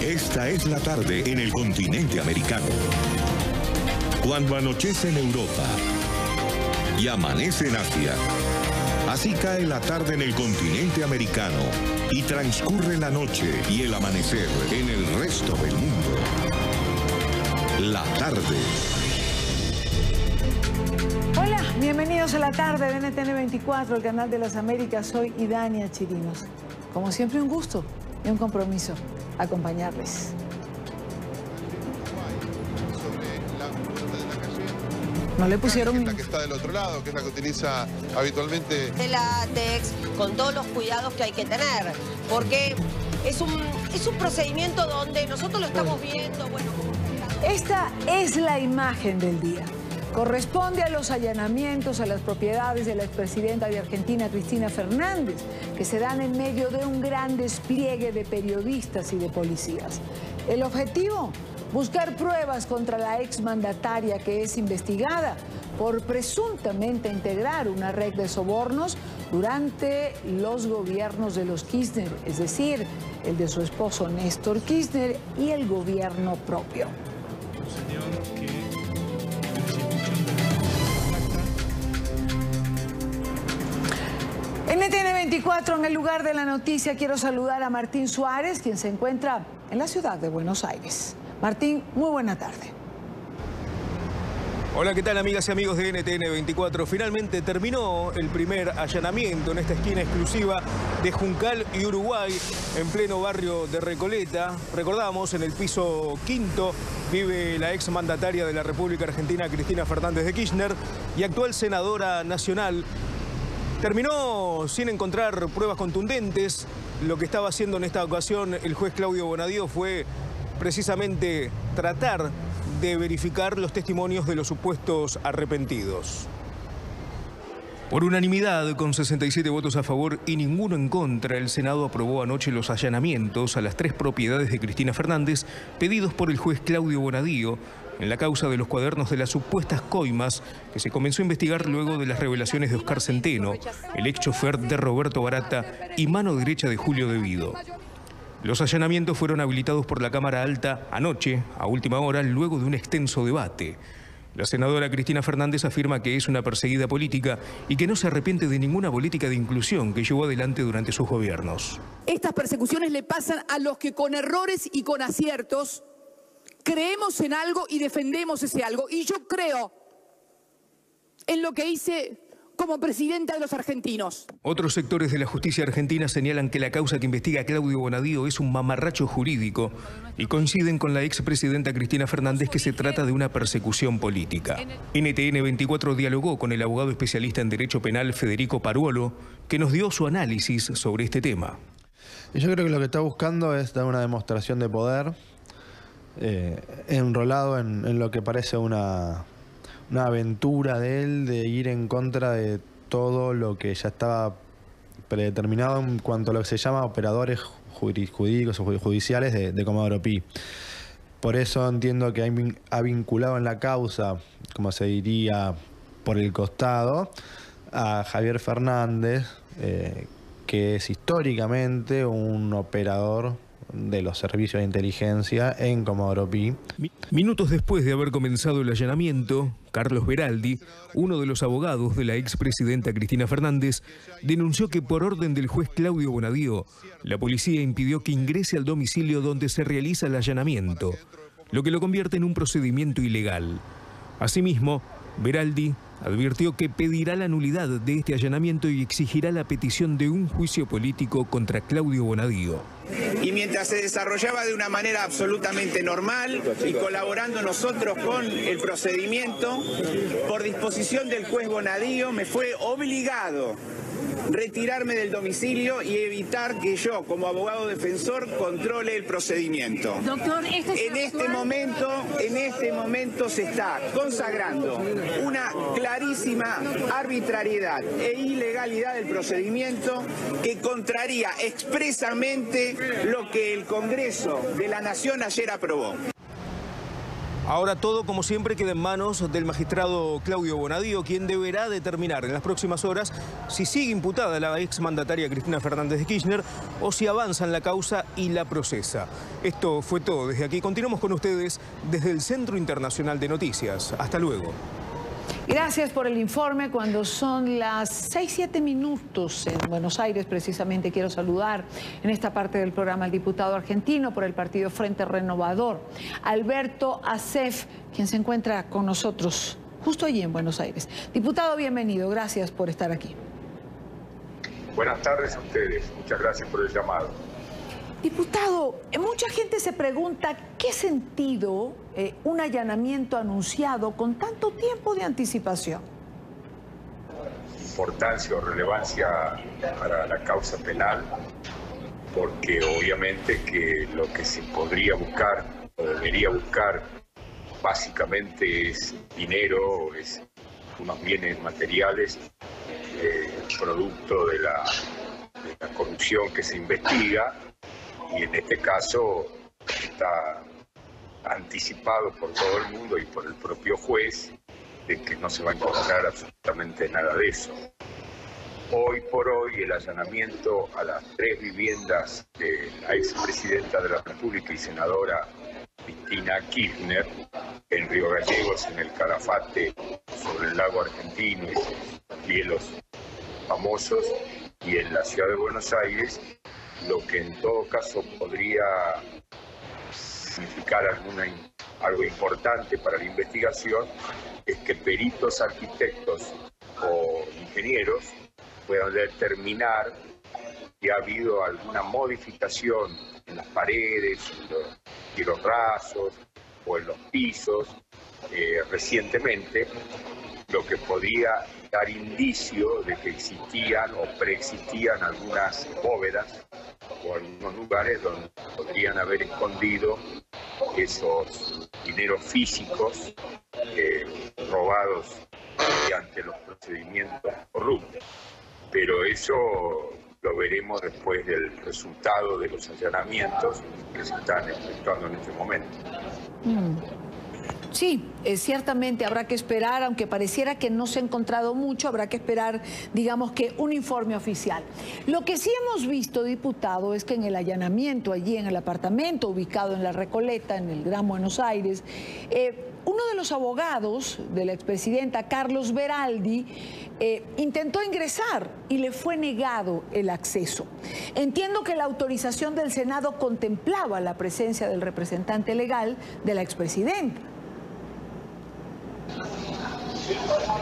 Esta es la tarde en el continente americano. Cuando anochece en Europa y amanece en Asia, así cae la tarde en el continente americano y transcurre la noche y el amanecer en el resto del mundo. La tarde. Hola, bienvenidos a la tarde de NTN 24, el canal de las Américas. Soy Idania Chirinos. Como siempre, un gusto y un compromiso acompañarles. No le pusieron... La que está del otro lado, que es la que utiliza habitualmente. De látex, con todos los cuidados que hay que tener, porque es un procedimiento donde nosotros lo estamos viendo, bueno... Esta es la imagen del día. Corresponde a los allanamientos a las propiedades de la expresidenta de Argentina, Cristina Fernández, que se dan en medio de un gran despliegue de periodistas y de policías. El objetivo, buscar pruebas contra la exmandataria que es investigada por presuntamente integrar una red de sobornos durante los gobiernos de los Kirchner, es decir, el de su esposo Néstor Kirchner y el gobierno propio. En NTN 24, en el lugar de la noticia, quiero saludar a Martín Suárez, quien se encuentra en la ciudad de Buenos Aires. Martín, muy buena tarde. Hola, ¿qué tal, amigas y amigos de NTN 24? Finalmente terminó el primer allanamiento en esta esquina exclusiva de Juncal y Uruguay, en pleno barrio de Recoleta. Recordamos, en el piso quinto vive la exmandataria de la República Argentina, Cristina Fernández de Kirchner, y actual senadora nacional. Terminó sin encontrar pruebas contundentes. Lo que estaba haciendo en esta ocasión el juez Claudio Bonadío fue precisamente tratar de verificar los testimonios de los supuestos arrepentidos. Por unanimidad, con 67 votos a favor y ninguno en contra, el Senado aprobó anoche los allanamientos a las 3 propiedades de Cristina Fernández pedidos por el juez Claudio Bonadío en la causa de los cuadernos de las supuestas coimas que se comenzó a investigar luego de las revelaciones de Oscar Centeno, el ex chofer de Roberto Barata y mano derecha de Julio De Vido. Los allanamientos fueron habilitados por la Cámara Alta anoche, a última hora, luego de un extenso debate. La senadora Cristina Fernández afirma que es una perseguida política y que no se arrepiente de ninguna política de inclusión que llevó adelante durante sus gobiernos. Estas persecuciones le pasan a los que con errores y con aciertos creemos en algo y defendemos ese algo. Y yo creo en lo que hice como presidenta de los argentinos. Otros sectores de la justicia argentina señalan que la causa que investiga Claudio Bonadío es un mamarracho jurídico y coinciden con la expresidenta Cristina Fernández que se trata de una persecución política. NTN 24 dialogó con el abogado especialista en Derecho Penal Federico Paruolo, que nos dio su análisis sobre este tema. Yo creo que lo que está buscando es dar una demostración de poder, enrolado en lo que parece una aventura de él de ir en contra de todo lo que ya estaba predeterminado en cuanto a lo que se llama operadores jurídicos o judiciales de Comodoro Pi. Por eso entiendo que ha vinculado en la causa, como se diría por el costado, a Javier Fernández, que es históricamente un operador de los servicios de inteligencia en Comodoro Pi. Minutos después de haber comenzado el allanamiento, Carlos Beraldi, uno de los abogados de la expresidenta Cristina Fernández, denunció que por orden del juez Claudio Bonadío, la policía impidió que ingrese al domicilio donde se realiza el allanamiento, lo que lo convierte en un procedimiento ilegal. Asimismo, Beraldi advirtió que pedirá la nulidad de este allanamiento y exigirá la petición de un juicio político contra Claudio Bonadío. Y mientras se desarrollaba de una manera absolutamente normal y colaborando nosotros con el procedimiento, por disposición del juez Bonadío me fue obligado retirarme del domicilio y evitar que yo, como abogado defensor, controle el procedimiento. Doctor, en este momento se está consagrando una clarísima arbitrariedad e ilegalidad del procedimiento que contraría expresamente lo que el Congreso de la Nación ayer aprobó. Ahora todo, como siempre, queda en manos del magistrado Claudio Bonadío, quien deberá determinar en las próximas horas si sigue imputada la exmandataria Cristina Fernández de Kirchner o si avanza en la causa y la procesa. Esto fue todo desde aquí. Continuamos con ustedes desde el Centro Internacional de Noticias. Hasta luego. Gracias por el informe. Cuando son las 6-7 minutos en Buenos Aires, precisamente quiero saludar en esta parte del programa al diputado argentino por el partido Frente Renovador, Alberto Asef, quien se encuentra con nosotros justo allí en Buenos Aires. Diputado, bienvenido. Gracias por estar aquí. Buenas tardes a ustedes. Muchas gracias por el llamado. Diputado, mucha gente se pregunta qué sentido un allanamiento anunciado con tanto tiempo de anticipación. Importancia o relevancia para la causa penal, porque obviamente que lo que se podría buscar o debería buscar básicamente es dinero, es unos bienes materiales, producto de la corrupción que se investiga. Y en este caso está anticipado por todo el mundo y por el propio juez de que no se va a encontrar absolutamente nada de eso. Hoy por hoy el allanamiento a las 3 viviendas de la expresidenta de la República y senadora Cristina Kirchner en Río Gallegos, en el Calafate, sobre el lago argentino y sus hielos famosos, y en la ciudad de Buenos Aires, lo que en todo caso podría significar algo importante para la investigación es que peritos arquitectos o ingenieros puedan determinar si ha habido alguna modificación en las paredes, en los tiros rasos o en los pisos recientemente, lo que podría dar indicio de que existían o preexistían algunas bóvedas o algunos lugares donde podrían haber escondido esos dineros físicos robados mediante los procedimientos corruptos. Pero eso lo veremos después del resultado de los allanamientos que se están efectuando en este momento. Sí, ciertamente habrá que esperar, aunque pareciera que no se ha encontrado mucho, habrá que esperar, digamos que, un informe oficial. Lo que sí hemos visto, diputado, es que en el allanamiento allí en el apartamento ubicado en La Recoleta, en el Gran Buenos Aires, uno de los abogados de la expresidenta, Carlos Veraldi, intentó ingresar y le fue negado el acceso. Entiendo que la autorización del Senado contemplaba la presencia del representante legal de la expresidenta.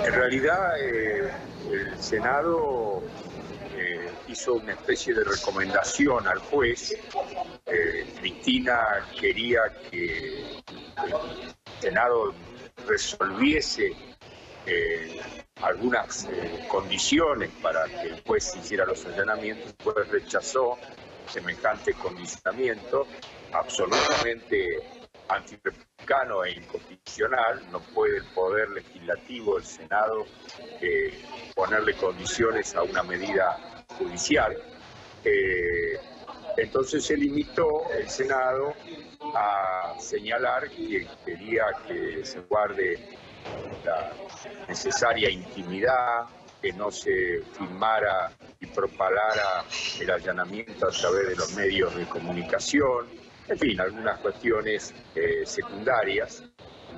En realidad, el Senado hizo una especie de recomendación al juez. Cristina quería que el Senado resolviese algunas condiciones para que el juez hiciera los allanamientos. El juez rechazó semejante condicionamiento, absolutamente antirepublicano e inconstitucional. No puede el Poder Legislativo, el Senado, ponerle condiciones a una medida judicial. Entonces se limitó el Senado a señalar que quería que se guarde la necesaria intimidad, que no se filmara y propalara el allanamiento a través de los medios de comunicación. En fin, algunas cuestiones secundarias,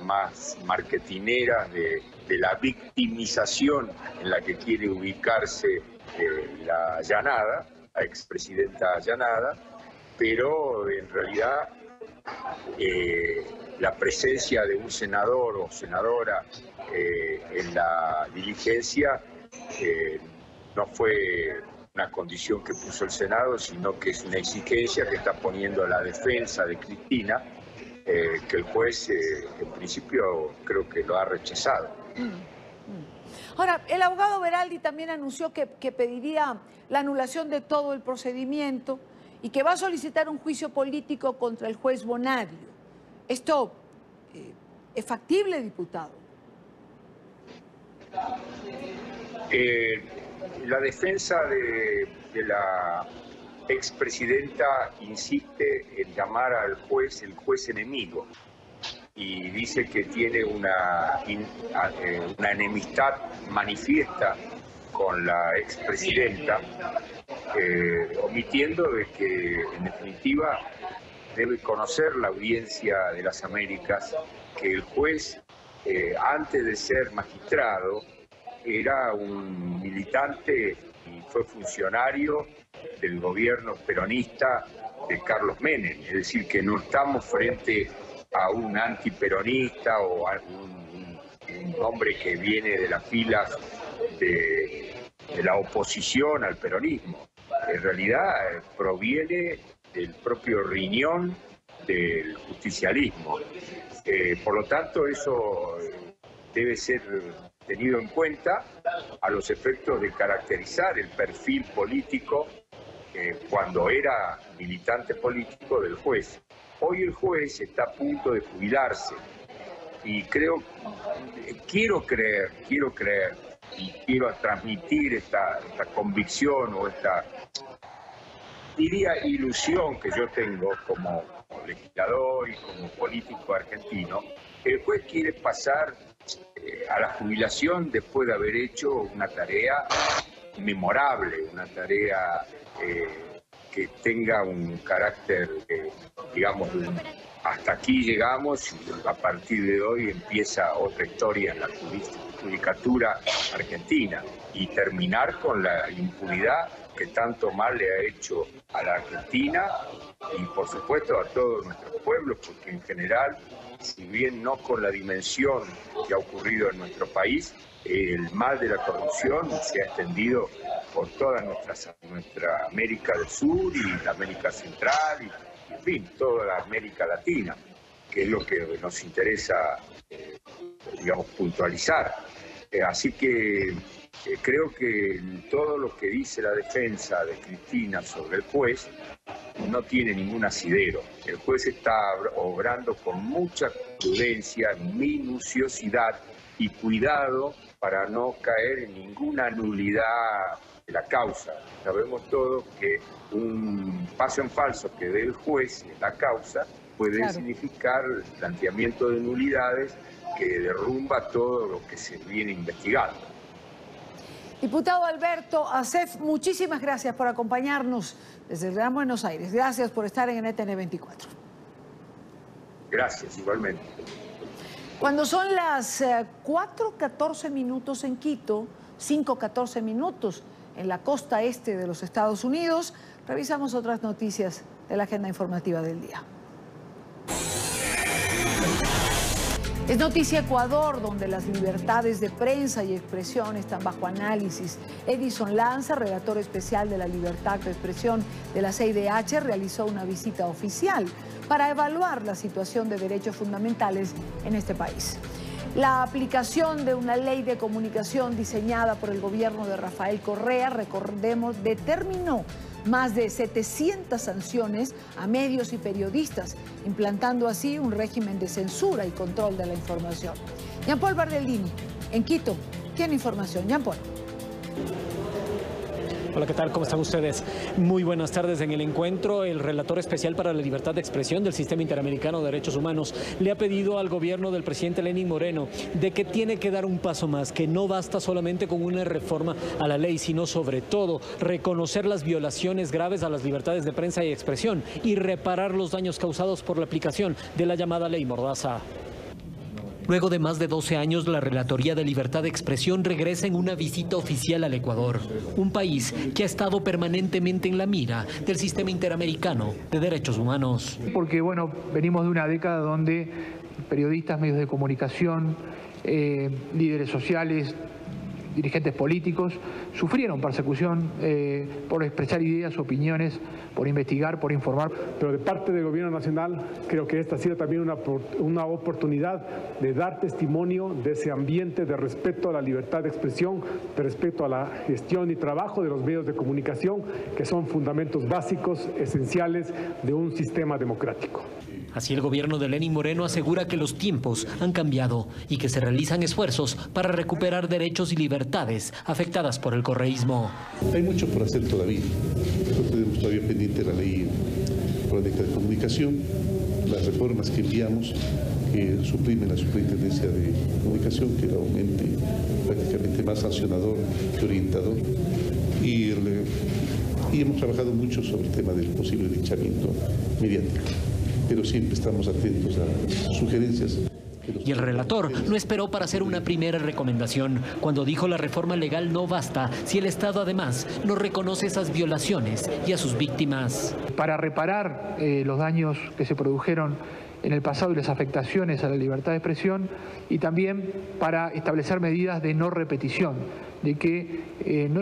más marketineras de la victimización en la que quiere ubicarse la allanada, la expresidenta allanada, pero en realidad la presencia de un senador o senadora en la diligencia no fue una condición que puso el Senado, sino que es una exigencia que está poniendo la defensa de Cristina, que el juez en principio creo que lo ha rechazado. Ahora, el abogado Veraldi también anunció que pediría la anulación de todo el procedimiento y que va a solicitar un juicio político contra el juez Bonadio. ¿Esto es factible, diputado? La defensa de la expresidenta insiste en llamar al juez el juez enemigo y dice que tiene una enemistad manifiesta con la expresidenta, omitiendo de que en definitiva debe conocer la audiencia de las Américas que el juez, antes de ser magistrado, era un militante y fue funcionario del gobierno peronista de Carlos Menem. Es decir, que no estamos frente a un antiperonista o a un hombre que viene de las filas de la oposición al peronismo. En realidad proviene del propio riñón del justicialismo. Por lo tanto, eso debe ser tenido en cuenta a los efectos de caracterizar el perfil político cuando era militante político del juez. Hoy el juez está a punto de jubilarse y quiero creer y quiero transmitir esta convicción o esta, diría, ilusión que yo tengo como legislador y como político argentino. El juez quiere pasar a la jubilación después de haber hecho una tarea memorable, una tarea que tenga un carácter, digamos, hasta aquí llegamos y a partir de hoy empieza otra historia en la judicatura argentina y terminar con la impunidad que tanto mal le ha hecho a la Argentina y por supuesto a todos nuestros pueblos, porque en general, si bien no con la dimensión que ha ocurrido en nuestro país, el mal de la corrupción se ha extendido por toda nuestra América del Sur y la América Central y en fin, toda la América Latina, que es lo que nos interesa, digamos, puntualizar. Así que creo que todo lo que dice la defensa de Cristina sobre el juez no tiene ningún asidero. El juez está obrando con mucha prudencia, minuciosidad y cuidado para no caer en ninguna nulidad de la causa. Sabemos todos que un paso en falso que dé el juez en la causa puede significar el planteamiento de nulidades que derrumba todo lo que se viene investigando. Diputado Alberto Asef, muchísimas gracias por acompañarnos desde el Gran Buenos Aires. Gracias por estar en NTN 24. Gracias, igualmente. Cuando son las 4:14 minutos en Quito, 5:14 minutos en la costa este de los Estados Unidos, revisamos otras noticias de la agenda informativa del día. Es noticia Ecuador, donde las libertades de prensa y expresión están bajo análisis. Edison Lanza, relator especial de la libertad de expresión de la CIDH, realizó una visita oficial para evaluar la situación de derechos fundamentales en este país. La aplicación de una ley de comunicación diseñada por el gobierno de Rafael Correa, recordemos, determinó más de 700 sanciones a medios y periodistas, implantando así un régimen de censura y control de la información. Jean-Paul Bardellini, en Quito, tiene información. Jean-Paul. Hola, ¿qué tal? ¿Cómo están ustedes? Muy buenas tardes. En el encuentro, el relator especial para la libertad de expresión del Sistema Interamericano de Derechos Humanos le ha pedido al gobierno del presidente Lenín Moreno de que tiene que dar un paso más, que no basta solamente con una reforma a la ley, sino sobre todo reconocer las violaciones graves a las libertades de prensa y expresión y reparar los daños causados por la aplicación de la llamada Ley Mordaza. Luego de más de 12 años, la Relatoría de Libertad de Expresión regresa en una visita oficial al Ecuador, un país que ha estado permanentemente en la mira del Sistema Interamericano de Derechos Humanos. Porque, bueno, venimos de una década donde periodistas, medios de comunicación, líderes sociales, dirigentes políticos sufrieron persecución por expresar ideas, opiniones, por investigar, por informar. Pero de parte del Gobierno Nacional creo que esta ha sido también una oportunidad de dar testimonio de ese ambiente de respeto a la libertad de expresión, de respeto a la gestión y trabajo de los medios de comunicación, que son fundamentos básicos, esenciales de un sistema democrático. Así el gobierno de Lenín Moreno asegura que los tiempos han cambiado y que se realizan esfuerzos para recuperar derechos y libertades afectadas por el correísmo. Hay mucho por hacer todavía. Nosotros tenemos todavía pendiente la ley orgánica de comunicación. las reformas que enviamos, que suprimen la Superintendencia de Comunicación, que era un ente prácticamente más sancionador que orientador. Y hemos trabajado mucho sobre el tema del posible linchamiento mediático, pero siempre estamos atentos a sugerencias. Y el relator no esperó para hacer una primera recomendación cuando dijo la reforma legal no basta si el Estado además no reconoce esas violaciones y a sus víctimas. Para reparar los daños que se produjeron en el pasado y las afectaciones a la libertad de expresión, y también para establecer medidas de no repetición, de que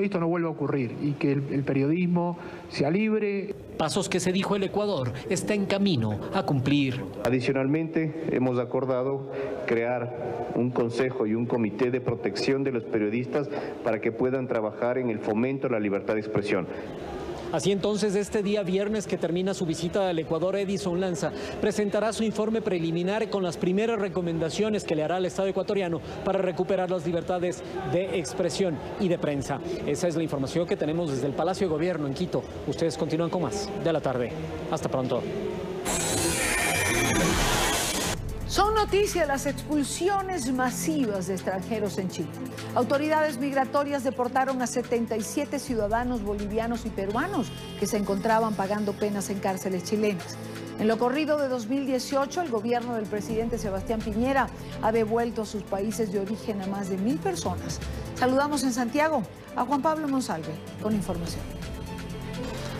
esto no vuelva a ocurrir y que el periodismo sea libre. Pasos que, se dijo el Ecuador, está en camino a cumplir. Adicionalmente, hemos acordado crear un consejo y un comité de protección de los periodistas para que puedan trabajar en el fomento de la libertad de expresión. Así entonces, este día viernes que termina su visita al Ecuador, Edison Lanza presentará su informe preliminar con las primeras recomendaciones que le hará al Estado ecuatoriano para recuperar las libertades de expresión y de prensa. Esa es la información que tenemos desde el Palacio de Gobierno en Quito. Ustedes continúan con más de la tarde. Hasta pronto. Son noticias las expulsiones masivas de extranjeros en Chile. Autoridades migratorias deportaron a 77 ciudadanos bolivianos y peruanos que se encontraban pagando penas en cárceles chilenas. En lo corrido de 2018, el gobierno del presidente Sebastián Piñera ha devuelto a sus países de origen a más de 1.000 personas. Saludamos en Santiago a Juan Pablo Monsalve con información.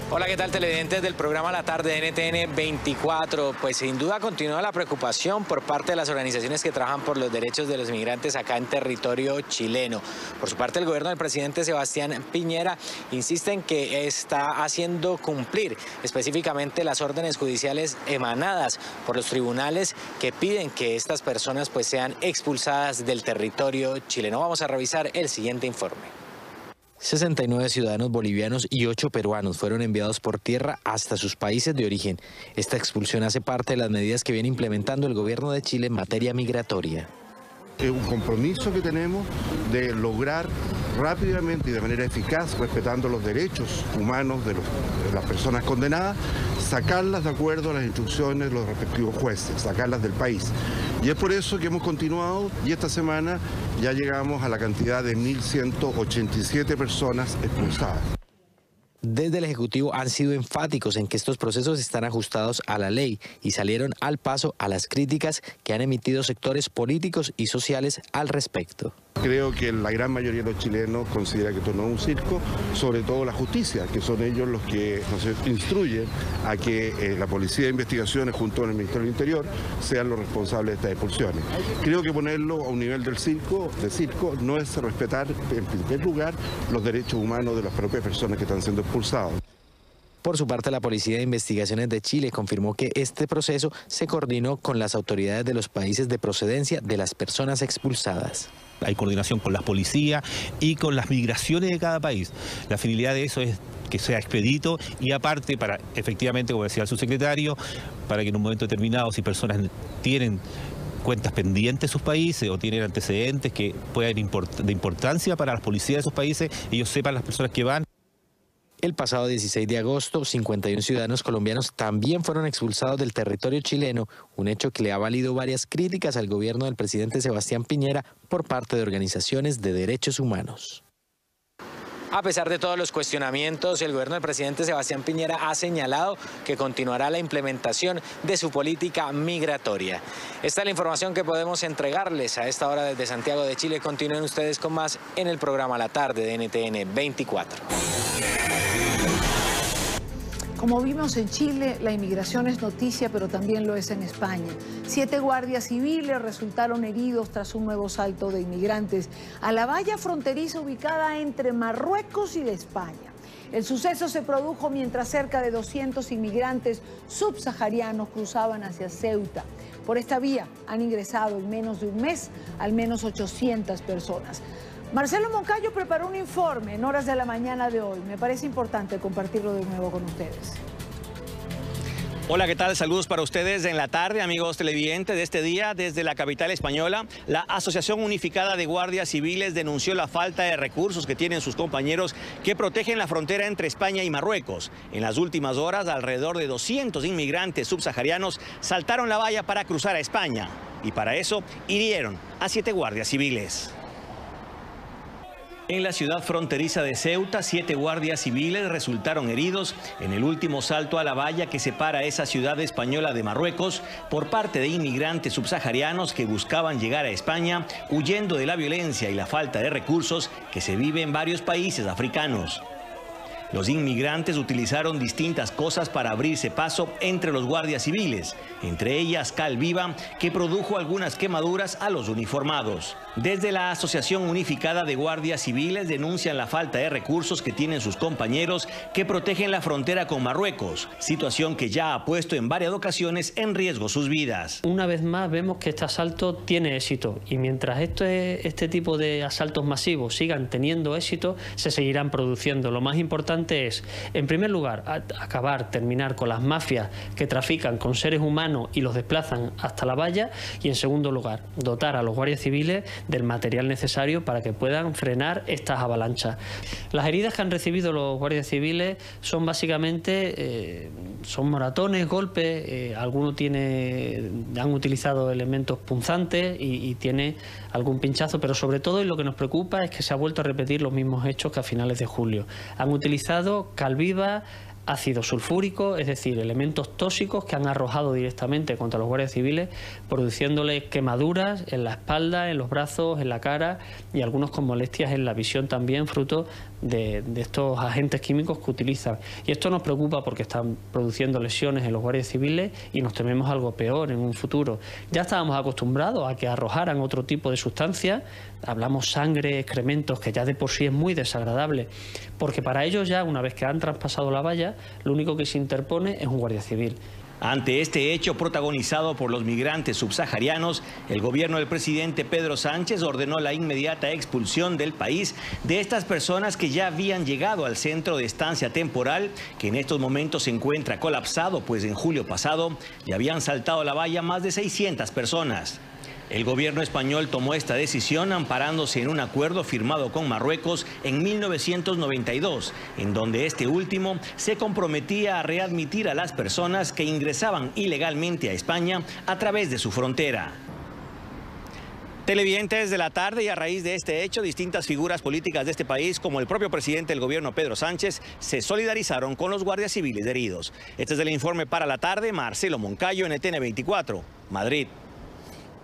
Hola, ¿qué tal, televidentes del programa La Tarde de NTN 24? Pues sin duda continúa la preocupación por parte de las organizaciones que trabajan por los derechos de los migrantes acá en territorio chileno. Por su parte, el gobierno del presidente Sebastián Piñera insiste en que está haciendo cumplir específicamente las órdenes judiciales emanadas por los tribunales que piden que estas personas pues sean expulsadas del territorio chileno. Vamos a revisar el siguiente informe. 69 ciudadanos bolivianos y 8 peruanos fueron enviados por tierra hasta sus países de origen. Esta expulsión hace parte de las medidas que viene implementando el gobierno de Chile en materia migratoria. Es un compromiso que tenemos de lograr rápidamente y de manera eficaz, respetando los derechos humanos de las personas condenadas, sacarlas de acuerdo a las instrucciones de los respectivos jueces, sacarlas del país. Y es por eso que hemos continuado y esta semana ya llegamos a la cantidad de 1.187 personas expulsadas. Desde el Ejecutivo han sido enfáticos en que estos procesos están ajustados a la ley y salieron al paso a las críticas que han emitido sectores políticos y sociales al respecto. Creo que la gran mayoría de los chilenos considera que esto no es un circo, sobre todo la justicia, que son ellos los que nos instruyen a que la Policía de Investigaciones junto con el Ministerio del Interior sean los responsables de estas expulsiones. Creo que ponerlo a un nivel de circo no es respetar en primer lugar los derechos humanos de las propias personas que están siendo expulsadas. Por su parte, la Policía de Investigaciones de Chile confirmó que este proceso se coordinó con las autoridades de los países de procedencia de las personas expulsadas. Hay coordinación con la policía y con las migraciones de cada país. La finalidad de eso es que sea expedito y aparte para, efectivamente, como decía el subsecretario, para que en un momento determinado, si personas tienen cuentas pendientes en sus países o tienen antecedentes que puedan de importancia para las policías de esos países, ellos sepan las personas que van. El pasado 16 de agosto, 51 ciudadanos colombianos también fueron expulsados del territorio chileno, un hecho que le ha valido varias críticas al gobierno del presidente Sebastián Piñera por parte de organizaciones de derechos humanos. A pesar de todos los cuestionamientos, el gobierno del presidente Sebastián Piñera ha señalado que continuará la implementación de su política migratoria. Esta es la información que podemos entregarles a esta hora desde Santiago de Chile. Continúen ustedes con más en el programa La Tarde de NTN 24. Como vimos en Chile, la inmigración es noticia, pero también lo es en España. 7 guardias civiles resultaron heridos tras un nuevo salto de inmigrantes a la valla fronteriza ubicada entre Marruecos y España. El suceso se produjo mientras cerca de 200 inmigrantes subsaharianos cruzaban hacia Ceuta. Por esta vía han ingresado en menos de un mes al menos 800 personas. Marcelo Moncayo preparó un informe en horas de la mañana de hoy. Me parece importante compartirlo de nuevo con ustedes. Hola, ¿qué tal? Saludos para ustedes en la tarde, amigos televidentes de este día. Desde la capital española, la Asociación Unificada de Guardias Civiles denunció la falta de recursos que tienen sus compañeros que protegen la frontera entre España y Marruecos. En las últimas horas, alrededor de 200 inmigrantes subsaharianos saltaron la valla para cruzar a España. Y para eso, hirieron a 7 guardias civiles. En la ciudad fronteriza de Ceuta, 7 guardias civiles resultaron heridos en el último salto a la valla que separa esa ciudad española de Marruecos por parte de inmigrantes subsaharianos que buscaban llegar a España huyendo de la violencia y la falta de recursos que se vive en varios países africanos. Los inmigrantes utilizaron distintas cosas para abrirse paso entre los guardias civiles, entre ellas cal viva, que produjo algunas quemaduras a los uniformados. Desde la Asociación Unificada de Guardias Civiles denuncian la falta de recursos que tienen sus compañeros que protegen la frontera con Marruecos, situación que ya ha puesto en varias ocasiones en riesgo sus vidas. Una vez más vemos que este asalto tiene éxito y mientras este tipo de asaltos masivos sigan teniendo éxito, se seguirán produciendo. Lo más importante es, en primer lugar, terminar con las mafias que trafican con seres humanos y los desplazan hasta la valla, y en segundo lugar, dotar a los guardias civiles del material necesario para que puedan frenar estas avalanchas. Las heridas que han recibido los guardias civiles son básicamente son moratones, golpes, algunos han utilizado elementos punzantes y tiene algún pinchazo, pero sobre todo, y lo que nos preocupa, es que se ha vuelto a repetir los mismos hechos que a finales de julio. Han utilizado cal viva, ácido sulfúrico, es decir, elementos tóxicos que han arrojado directamente contra los guardias civiles, produciéndoles quemaduras en la espalda, en los brazos, en la cara y algunos con molestias en la visión también, fruto de estos agentes químicos que utilizan. Y esto nos preocupa porque están produciendo lesiones en los guardias civiles y nos tememos algo peor en un futuro. Ya estábamos acostumbrados a que arrojaran otro tipo de sustancias, hablamos sangre, excrementos, que ya de por sí es muy desagradable, porque para ellos ya, una vez que han traspasado la valla, lo único que se interpone es un guardia civil. Ante este hecho protagonizado por los migrantes subsaharianos, el gobierno del presidente Pedro Sánchez ordenó la inmediata expulsión del país de estas personas que ya habían llegado al centro de estancia temporal, que en estos momentos se encuentra colapsado, pues en julio pasado ya habían saltado la valla más de 600 personas. El gobierno español tomó esta decisión amparándose en un acuerdo firmado con Marruecos en 1992, en donde este último se comprometía a readmitir a las personas que ingresaban ilegalmente a España a través de su frontera. Televidentes de la tarde, y a raíz de este hecho, distintas figuras políticas de este país, como el propio presidente del gobierno Pedro Sánchez, se solidarizaron con los guardias civiles heridos. Este es el informe para la tarde. Marcelo Moncayo, NTN 24, Madrid.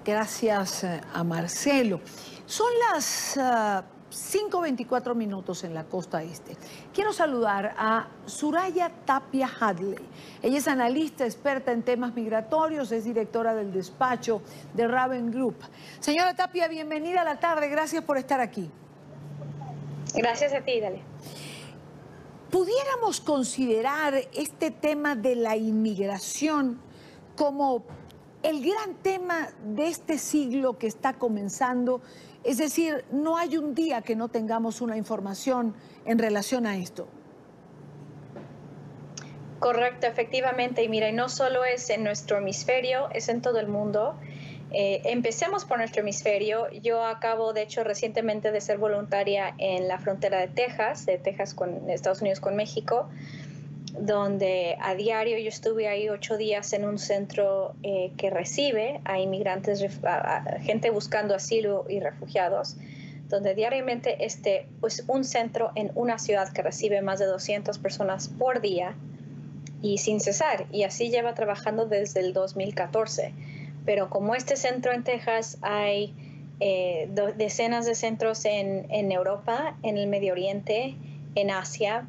Gracias a Marcelo. Son las 5:24 minutos en la costa este. Quiero saludar a Soraya Tapia Hadley. Ella es analista experta en temas migratorios, es directora del despacho de Raven Group. Señora Tapia, bienvenida a la tarde. Gracias por estar aquí. Gracias a ti, Dale. ¿Pudiéramos considerar este tema de la inmigración como el gran tema de este siglo que está comenzando? Es decir, no hay un día que no tengamos una información en relación a esto. Correcto, efectivamente. Y mira, no solo es en nuestro hemisferio, es en todo el mundo. Empecemos por nuestro hemisferio. Yo acabo, de hecho, recientemente de ser voluntaria en la frontera de Texas con Estados Unidos con México, donde a diario yo estuve ahí 8 días en un centro que recibe a inmigrantes, a gente buscando asilo y refugiados, donde diariamente pues un centro en una ciudad que recibe más de 200 personas por día y sin cesar, y así lleva trabajando desde el 2014. Pero como este centro en Texas, hay decenas de centros en Europa, en el Medio Oriente, en Asia.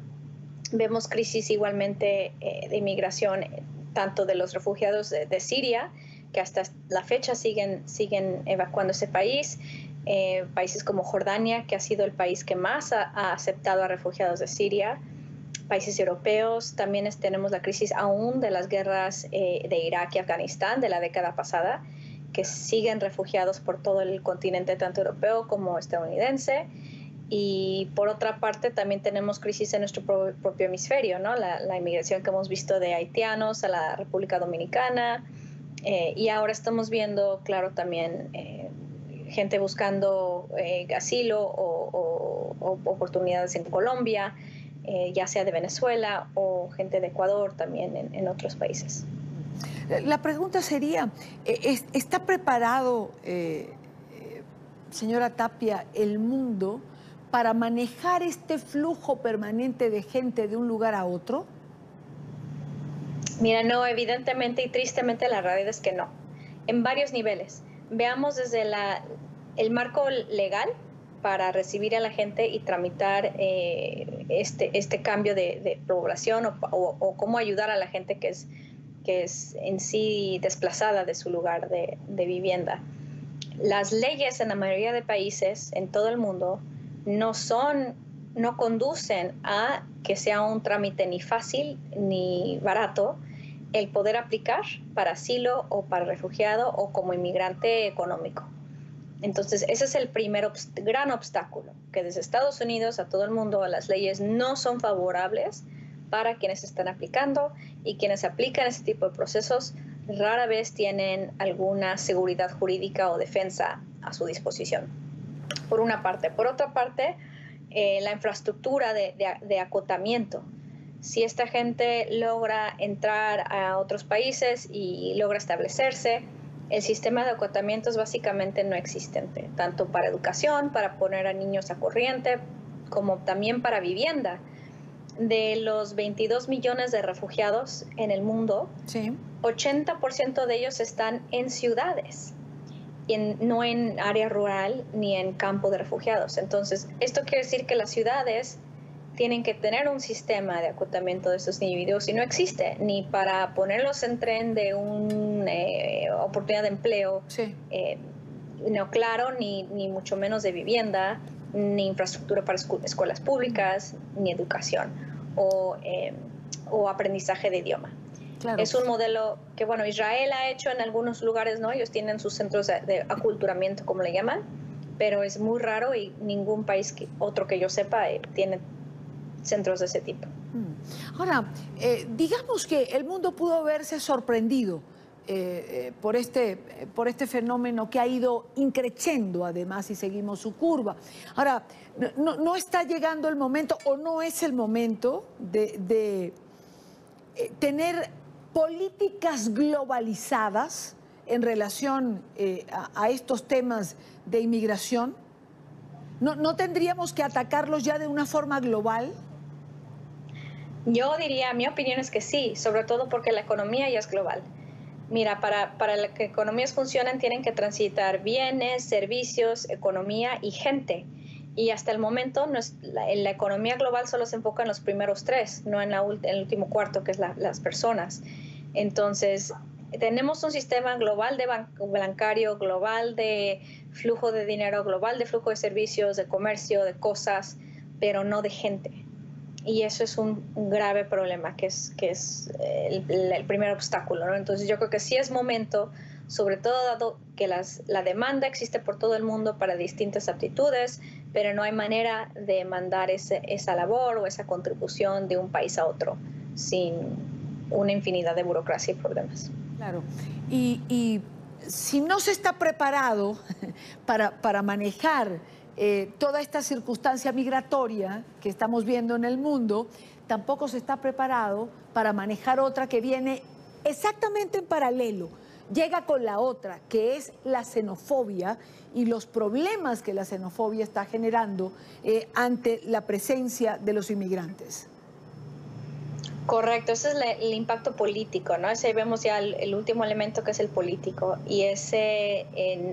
Vemos crisis igualmente de inmigración, tanto de los refugiados de Siria, que hasta la fecha siguen evacuando ese país. Países como Jordania, que ha sido el país que más ha aceptado a refugiados de Siria. Países europeos, también tenemos la crisis aún de las guerras de Irak y Afganistán de la década pasada, que siguen refugiados por todo el continente, tanto europeo como estadounidense. Y por otra parte también tenemos crisis en nuestro propio hemisferio, ¿no? La inmigración que hemos visto de haitianos a la República Dominicana, y ahora estamos viendo, claro, también gente buscando asilo o oportunidades en Colombia, ya sea de Venezuela o gente de Ecuador también en otros países. La pregunta sería, ¿está preparado, señora Tapia, el mundo para manejar este flujo permanente de gente de un lugar a otro? Mira, no, evidentemente y tristemente la realidad es que no, en varios niveles. Veamos desde el marco legal para recibir a la gente y tramitar este cambio de población o cómo ayudar a la gente que es en sí desplazada de su lugar de vivienda. Las leyes en la mayoría de países en todo el mundo no conducen a que sea un trámite ni fácil ni barato el poder aplicar para asilo o para refugiado o como inmigrante económico. Entonces, ese es el primer gran obstáculo, que desde Estados Unidos a todo el mundo las leyes no son favorables para quienes están aplicando, y quienes aplican ese tipo de procesos rara vez tienen alguna seguridad jurídica o defensa a su disposición, por una parte. Por otra parte, la infraestructura de acotamiento. Si esta gente logra entrar a otros países y logra establecerse, el sistema de acotamiento es básicamente no existente, tanto para educación, para poner a niños a corriente, como también para vivienda. De los 22 millones de refugiados en el mundo, sí, 80% de ellos están en ciudades, no en área rural ni en campo de refugiados. Entonces, esto quiere decir que las ciudades tienen que tener un sistema de acotamiento de estos individuos y no existe, ni para ponerlos en tren de una oportunidad de empleo, sí, no claro, ni mucho menos de vivienda, ni infraestructura para escuelas públicas, ni educación o aprendizaje de idioma. Claro. Es un modelo que, bueno, Israel ha hecho en algunos lugares, ¿no? Ellos tienen sus centros de aculturamiento, como le llaman, pero es muy raro y ningún país otro que yo sepa tiene centros de ese tipo. Ahora, digamos que el mundo pudo verse sorprendido por este fenómeno que ha ido increciendo, además, y seguimos su curva. Ahora, no está llegando el momento, o no es el momento de tener políticas globalizadas en relación a estos temas de inmigración. ¿No tendríamos que atacarlos ya de una forma global? Yo diría, mi opinión es que sí, sobre todo porque la economía ya es global. Mira, para que economías funcionen tienen que transitar bienes, servicios, economía y gente. Y hasta el momento la economía global solo se enfoca en los primeros tres, no en el último cuarto, que es las personas. Entonces, tenemos un sistema global de bancario, global de flujo de dinero, global de flujo de servicios, de comercio, de cosas, pero no de gente. Y eso es un grave problema, que es el primer obstáculo, ¿no? Entonces yo creo que sí es momento, sobre todo dado que la demanda existe por todo el mundo para distintas aptitudes, pero no hay manera de mandar esa labor o esa contribución de un país a otro sin una infinidad de burocracia y problemas. Claro, y si no se está preparado para manejar toda esta circunstancia migratoria que estamos viendo en el mundo, tampoco se está preparado para manejar otra que viene exactamente en paralelo, llega con la otra, que es la xenofobia y los problemas que la xenofobia está generando ante la presencia de los inmigrantes. Correcto, ese es el impacto político, ¿no? Ese vemos ya el último elemento, que es el político, y ese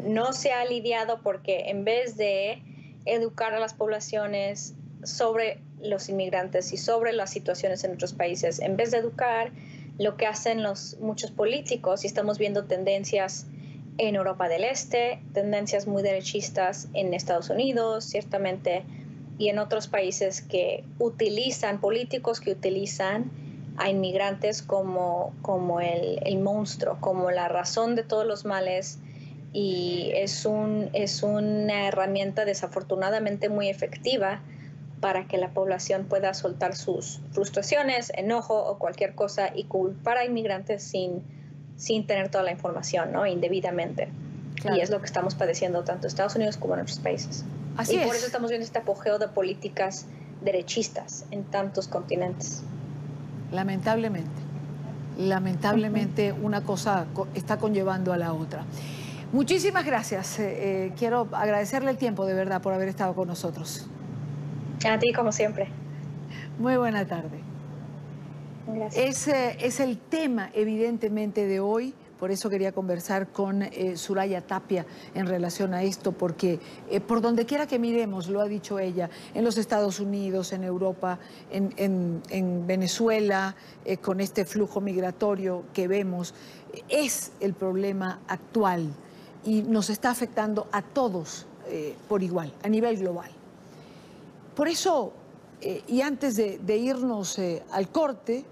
no se ha lidiado porque en vez de educar a las poblaciones sobre los inmigrantes y sobre las situaciones en otros países, en vez de educar, lo que hacen muchos políticos, y estamos viendo tendencias en Europa del Este, tendencias muy derechistas en Estados Unidos, ciertamente, y en otros países que utilizan, políticos que utilizan a inmigrantes como el monstruo, como la razón de todos los males, y es una herramienta desafortunadamente muy efectiva para que la población pueda soltar sus frustraciones, enojo o cualquier cosa y culpar a inmigrantes sin tener toda la información, ¿no? Indebidamente. Claro. Y es lo que estamos padeciendo tanto en Estados Unidos como en otros países. Así es. Por eso estamos viendo este apogeo de políticas derechistas en tantos continentes. Lamentablemente una cosa está conllevando a la otra. Muchísimas gracias. Quiero agradecerle el tiempo de verdad por haber estado con nosotros. A ti, como siempre. Muy buena tarde. Gracias. Es el tema, evidentemente, de hoy. Por eso quería conversar con Soraya Tapia en relación a esto, porque por donde quiera que miremos, lo ha dicho ella, en los Estados Unidos, en Europa, en Venezuela, con este flujo migratorio que vemos, es el problema actual y nos está afectando a todos por igual, a nivel global. Por eso, y antes de irnos al corte,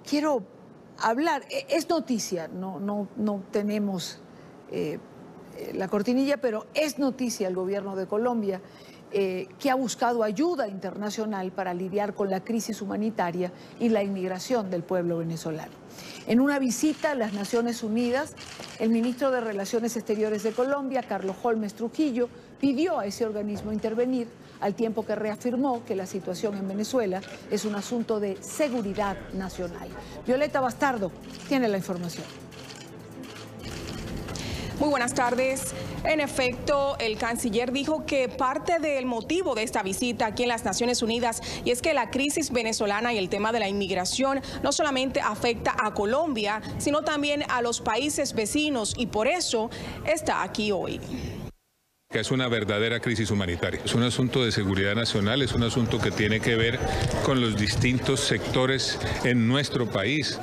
quiero hablar, es noticia, no tenemos la cortinilla, pero es noticia el gobierno de Colombia que ha buscado ayuda internacional para lidiar con la crisis humanitaria y la inmigración del pueblo venezolano. En una visita a las Naciones Unidas, el ministro de Relaciones Exteriores de Colombia, Carlos Holmes Trujillo, pidió a ese organismo intervenir, al tiempo que reafirmó que la situación en Venezuela es un asunto de seguridad nacional. Violeta Bastardo tiene la información. Muy buenas tardes. En efecto, el canciller dijo que parte del motivo de esta visita aquí en las Naciones Unidas y es que la crisis venezolana y el tema de la inmigración no solamente afecta a Colombia, sino también a los países vecinos y por eso está aquí hoy. Que es una verdadera crisis humanitaria. Es un asunto de seguridad nacional, es un asunto que tiene que ver con los distintos sectores en nuestro país.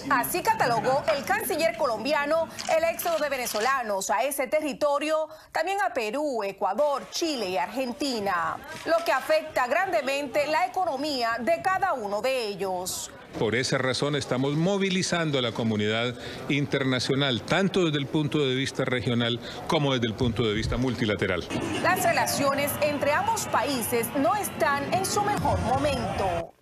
Así catalogó el canciller colombiano el éxodo de venezolanos a ese territorio, también a Perú, Ecuador, Chile y Argentina, lo que afecta grandemente la economía de cada uno de ellos. Por esa razón estamos movilizando a la comunidad internacional, tanto desde el punto de vista regional como desde el punto de vista multilateral. Las relaciones entre ambos países no están en su mejor momento.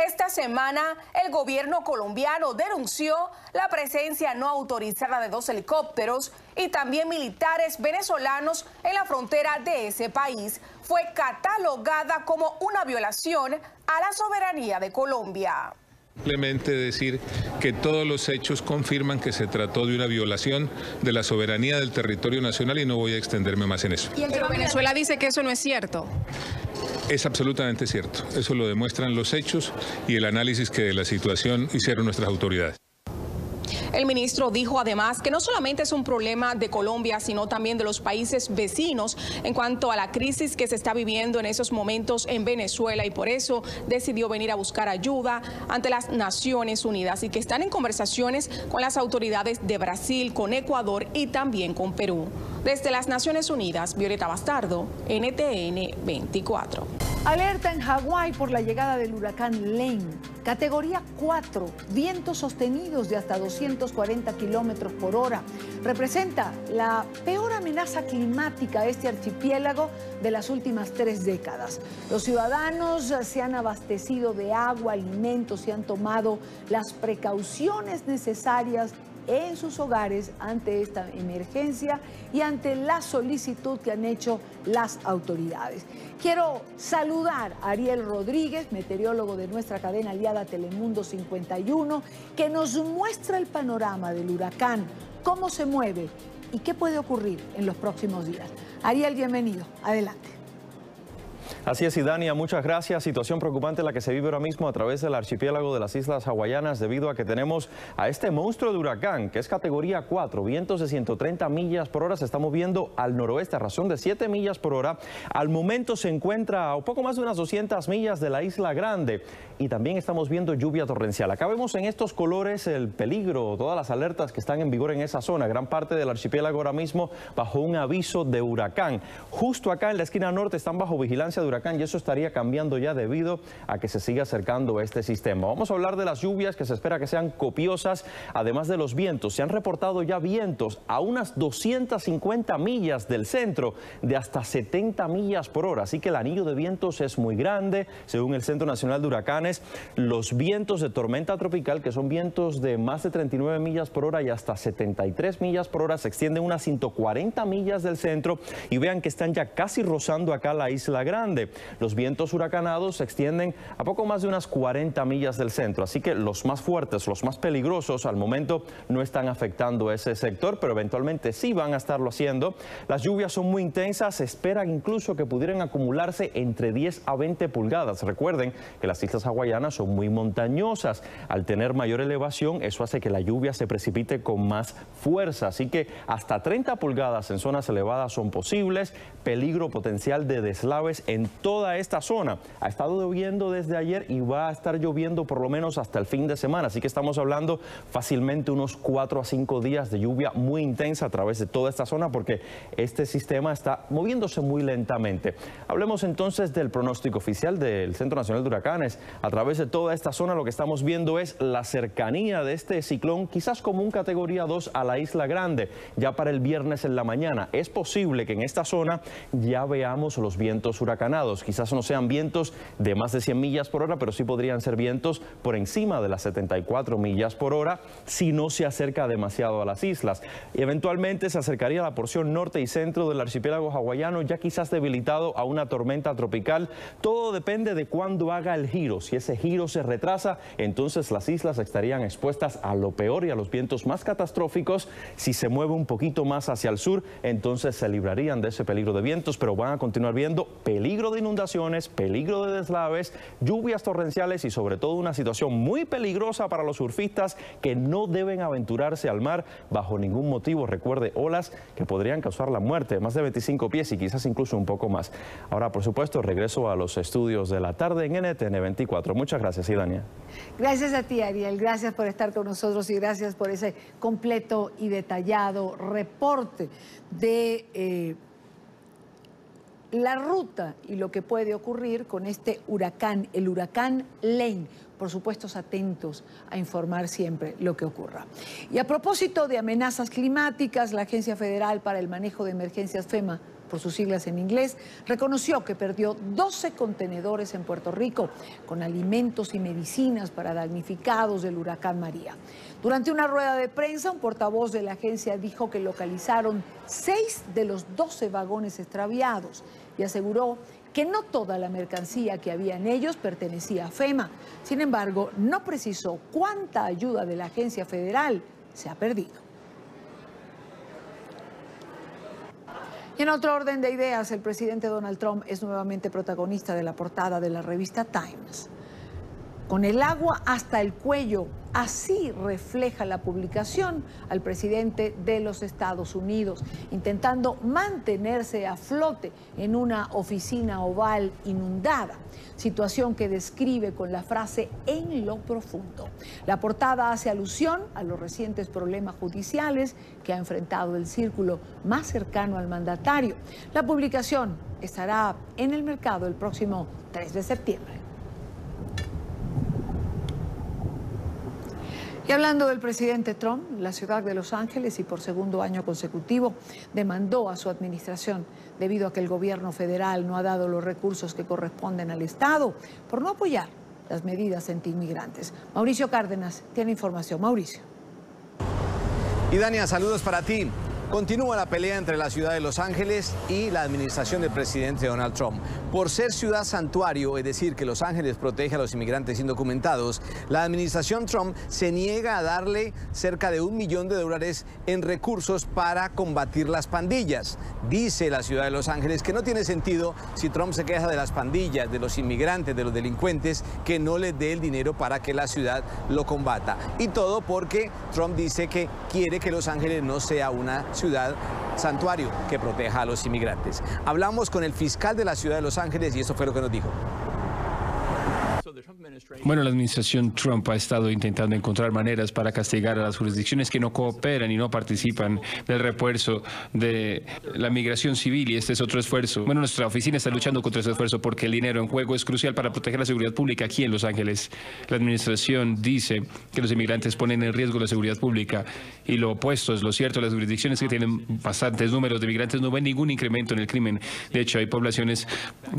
Esta semana, el gobierno colombiano denunció la presencia no autorizada de 2 helicópteros y también militares venezolanos en la frontera de ese país. Fue catalogada como una violación a la soberanía de Colombia. Simplemente decir que todos los hechos confirman que se trató de una violación de la soberanía del territorio nacional y no voy a extenderme más en eso. Pero Venezuela dice que eso no es cierto. Es absolutamente cierto. Eso lo demuestran los hechos y el análisis que de la situación hicieron nuestras autoridades. El ministro dijo además que no solamente es un problema de Colombia, sino también de los países vecinos en cuanto a la crisis que se está viviendo en esos momentos en Venezuela y por eso decidió venir a buscar ayuda ante las Naciones Unidas y que están en conversaciones con las autoridades de Brasil, con Ecuador y también con Perú. Desde las Naciones Unidas, Violeta Bastardo, NTN 24. Alerta en Hawái por la llegada del huracán Lane. Categoría 4, vientos sostenidos de hasta 240 kilómetros por hora. Representa la peor amenaza climática a este archipiélago de las últimas 3 décadas. Los ciudadanos se han abastecido de agua, alimentos y han tomado las precauciones necesarias en sus hogares ante esta emergencia y ante la solicitud que han hecho las autoridades. Quiero saludar a Ariel Rodríguez, meteorólogo de nuestra cadena aliada Telemundo 51, que nos muestra el panorama del huracán, cómo se mueve y qué puede ocurrir en los próximos días. Ariel, bienvenido. Adelante. Así es, Idania, muchas gracias. Situación preocupante la que se vive ahora mismo a través del archipiélago de las Islas Hawaianas debido a que tenemos a este monstruo de huracán que es categoría 4, vientos de 130 millas por hora, se está moviendo al noroeste a razón de 7 millas por hora. Al momento se encuentra a un poco más de unas 200 millas de la Isla Grande y también estamos viendo lluvia torrencial. Acá vemos en estos colores el peligro, todas las alertas que están en vigor en esa zona. Gran parte del archipiélago ahora mismo bajo un aviso de huracán. Justo acá en la esquina norte están bajo vigilancia de huracán huracán y eso estaría cambiando ya debido a que se sigue acercando este sistema. Vamos a hablar de las lluvias que se espera que sean copiosas, además de los vientos. Se han reportado ya vientos a unas 250 millas del centro de hasta 70 millas por hora, así que el anillo de vientos es muy grande. Según el Centro Nacional de Huracanes, los vientos de tormenta tropical, que son vientos de más de 39 millas por hora y hasta 73 millas por hora, se extienden unas 140 millas del centro y vean que están ya casi rozando acá la Isla Grande. Los vientos huracanados se extienden a poco más de unas 40 millas del centro, así que los más fuertes, los más peligrosos al momento no están afectando ese sector, pero eventualmente sí van a estarlo haciendo. Las lluvias son muy intensas, se esperan incluso que pudieran acumularse entre 10 a 20 pulgadas. Recuerden que las islas hawaianas son muy montañosas. Al tener mayor elevación, eso hace que la lluvia se precipite con más fuerza, así que hasta 30 pulgadas en zonas elevadas son posibles. Peligro potencial de deslaves en toda esta zona. Ha estado lloviendo desde ayer y va a estar lloviendo por lo menos hasta el fin de semana, así que estamos hablando fácilmente unos 4 a 5 días de lluvia muy intensa a través de toda esta zona porque este sistema está moviéndose muy lentamente. Hablemos entonces del pronóstico oficial del Centro Nacional de Huracanes. A través de toda esta zona lo que estamos viendo es la cercanía de este ciclón, quizás como un categoría 2 a la Isla Grande, ya para el viernes en la mañana. Es posible que en esta zona ya veamos los vientos huracanados. Quizás no sean vientos de más de 100 millas por hora, pero sí podrían ser vientos por encima de las 74 millas por hora si no se acerca demasiado a las islas. Y eventualmente se acercaría a la porción norte y centro del archipiélago hawaiano, ya quizás debilitado a una tormenta tropical. Todo depende de cuándo haga el giro. Si ese giro se retrasa, entonces las islas estarían expuestas a lo peor y a los vientos más catastróficos. Si se mueve un poquito más hacia el sur, entonces se librarían de ese peligro de vientos, pero van a continuar viendo peligro de inundaciones, peligro de deslaves, lluvias torrenciales y sobre todo una situación muy peligrosa para los surfistas que no deben aventurarse al mar bajo ningún motivo. Recuerde, olas que podrían causar la muerte, más de 25 pies y quizás incluso un poco más. Ahora, por supuesto, regreso a los estudios de la tarde en NTN 24. Muchas gracias, Idania. Gracias a ti, Ariel. Gracias por estar con nosotros y gracias por ese completo y detallado reporte de la ruta y lo que puede ocurrir con este huracán, el huracán Lane. Por supuesto, atentos a informar siempre lo que ocurra. Y a propósito de amenazas climáticas, la Agencia Federal para el Manejo de Emergencias, FEMA, por sus siglas en inglés, reconoció que perdió 12 contenedores en Puerto Rico con alimentos y medicinas para damnificados del huracán María. Durante una rueda de prensa, un portavoz de la agencia dijo que localizaron 6 de los 12 vagones extraviados y aseguró que no toda la mercancía que había en ellos pertenecía a FEMA. Sin embargo, no precisó cuánta ayuda de la agencia federal se ha perdido. Y en otro orden de ideas, el presidente Donald Trump es nuevamente protagonista de la portada de la revista Times. Con el agua hasta el cuello, así refleja la publicación al presidente de los Estados Unidos, intentando mantenerse a flote en una oficina oval inundada, situación que describe con la frase "en lo profundo". La portada hace alusión a los recientes problemas judiciales que ha enfrentado el círculo más cercano al mandatario. La publicación estará en el mercado el próximo 3 de septiembre. Y hablando del presidente Trump, la ciudad de Los Ángeles, y por segundo año consecutivo, demandó a su administración debido a que el gobierno federal no ha dado los recursos que corresponden al Estado por no apoyar las medidas antiinmigrantes. Mauricio Cárdenas tiene información. Mauricio. Y Dania, saludos para ti. Continúa la pelea entre la ciudad de Los Ángeles y la administración del presidente Donald Trump. Por ser ciudad santuario, es decir, que Los Ángeles protege a los inmigrantes indocumentados, la administración Trump se niega a darle cerca de $1 millón en recursos para combatir las pandillas. Dice la ciudad de Los Ángeles que no tiene sentido, si Trump se queja de las pandillas, de los inmigrantes, de los delincuentes, que no les dé el dinero para que la ciudad lo combata. Y todo porque Trump dice que quiere que Los Ángeles no sea una ciudad santuario que proteja a los inmigrantes. Hablamos con el fiscal de la ciudad de Los Ángeles y eso fue lo que nos dijo. Bueno, la administración Trump ha estado intentando encontrar maneras para castigar a las jurisdicciones que no cooperan y no participan del refuerzo de la migración civil, y este es otro esfuerzo. Bueno, nuestra oficina está luchando contra ese esfuerzo porque el dinero en juego es crucial para proteger la seguridad pública aquí en Los Ángeles. La administración dice que los inmigrantes ponen en riesgo la seguridad pública, y lo opuesto es lo cierto. Las jurisdicciones que tienen bastantes números de migrantes no ven ningún incremento en el crimen. De hecho, hay poblaciones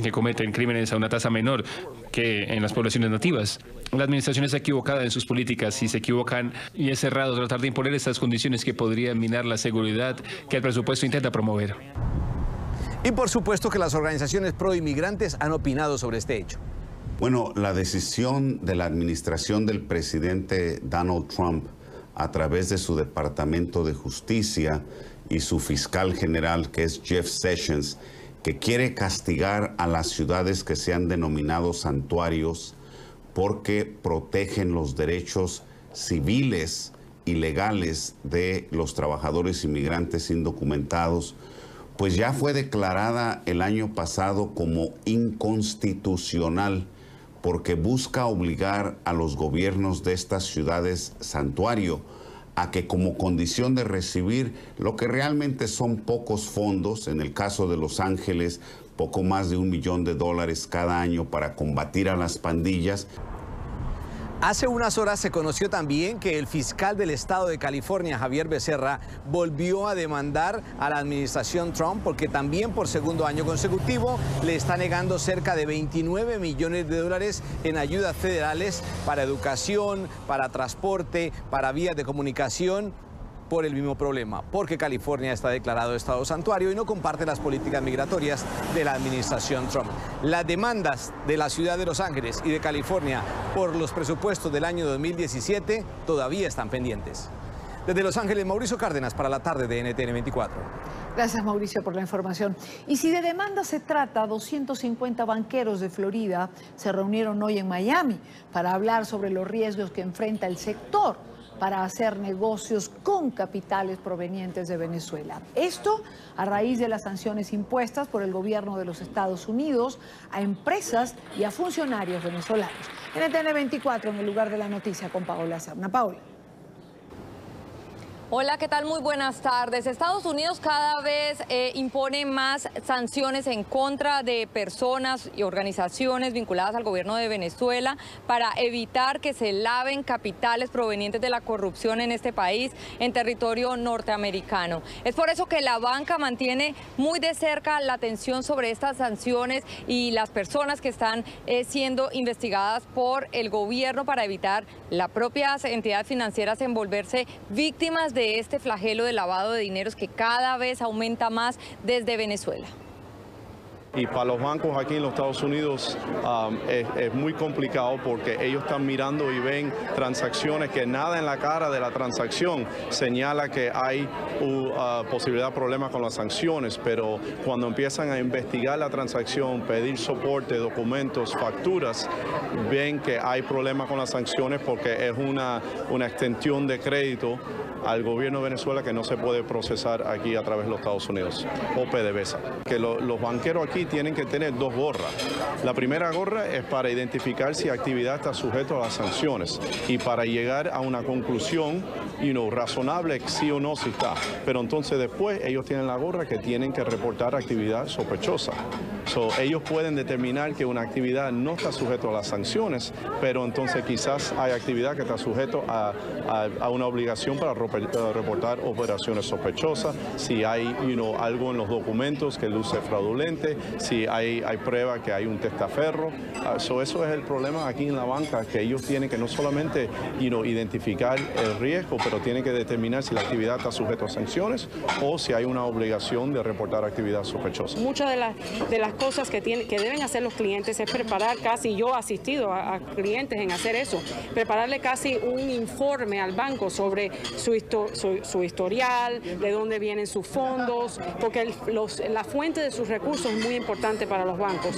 que cometen crímenes a una tasa menor que en las poblaciones nativas. La administración está equivocada en sus políticas y se equivocan y es errado tratar de imponer estas condiciones que podrían minar la seguridad que el presupuesto intenta promover. Y por supuesto que las organizaciones pro inmigrantes han opinado sobre este hecho. Bueno, la decisión de la administración del presidente Donald Trump a través de su Departamento de Justicia y su fiscal general, que es Jeff Sessions, que quiere castigar a las ciudades que se han denominado santuarios porque protegen los derechos civiles y legales de los trabajadores inmigrantes indocumentados, pues ya fue declarada el año pasado como inconstitucional, porque busca obligar a los gobiernos de estas ciudades santuario a que, como condición de recibir lo que realmente son pocos fondos, en el caso de Los Ángeles, poco más de $1 millón cada año para combatir a las pandillas. Hace unas horas se conoció también que el fiscal del estado de California, Javier Becerra, volvió a demandar a la administración Trump porque también por segundo año consecutivo le está negando cerca de $29 millones en ayudas federales para educación, para transporte, para vías de comunicación, por el mismo problema, porque California está declarado estado santuario y no comparte las políticas migratorias de la administración Trump. Las demandas de la ciudad de Los Ángeles y de California por los presupuestos del año 2017 todavía están pendientes. Desde Los Ángeles, Mauricio Cárdenas para la tarde de NTN 24. Gracias, Mauricio, por la información. Y si de demanda se trata, 250 banqueros de Florida se reunieron hoy en Miami para hablar sobre los riesgos que enfrenta el sector para hacer negocios con capitales provenientes de Venezuela. Esto a raíz de las sanciones impuestas por el gobierno de los Estados Unidos a empresas y a funcionarios venezolanos. NTN 24 en el lugar de la noticia con Paola Serna. Paola. Hola, ¿qué tal? Muy buenas tardes. Estados Unidos cada vez impone más sanciones en contra de personas y organizaciones vinculadas al gobierno de Venezuela para evitar que se laven capitales provenientes de la corrupción en este país, en territorio norteamericano. Es por eso que la banca mantiene muy de cerca la atención sobre estas sanciones y las personas que están siendo investigadas por el gobierno para evitar las propias entidades financieras envolverse víctimas de este flagelo de lavado de dineros que cada vez aumenta más desde Venezuela. Y para los bancos aquí en los Estados Unidos es muy complicado porque ellos están mirando y ven transacciones que nada en la cara de la transacción señala que hay posibilidad de problemas con las sanciones, pero cuando empiezan a investigar la transacción, pedir soporte, documentos, facturas, ven que hay problemas con las sanciones porque es una extensión de crédito al gobierno de Venezuela que no se puede procesar aquí a través de los Estados Unidos, o PDVSA. Que los banqueros aquí tienen que tener dos gorras. La primera gorra es para identificar si actividad está sujeto a las sanciones y para llegar a una conclusión razonable, sí o no, si está. Pero entonces después ellos tienen la gorra que tienen que reportar actividad sospechosa. Ellos pueden determinar que una actividad no está sujeto a las sanciones, pero entonces quizás hay actividad que está sujeto a una obligación para reportar operaciones sospechosas, si hay algo en los documentos que luce fraudulente, si hay prueba que hay un testaferro. Eso es el problema aquí en la banca, que ellos tienen que no solamente identificar el riesgo, pero tienen que determinar si la actividad está sujeta a sanciones o si hay una obligación de reportar actividad sospechosa. Muchas de las cosas que deben hacer los clientes es preparar casi, yo he asistido a clientes en hacer eso, prepararle casi un informe al banco sobre su historial, de dónde vienen sus fondos, porque la fuente de sus recursos es muy importante para los bancos,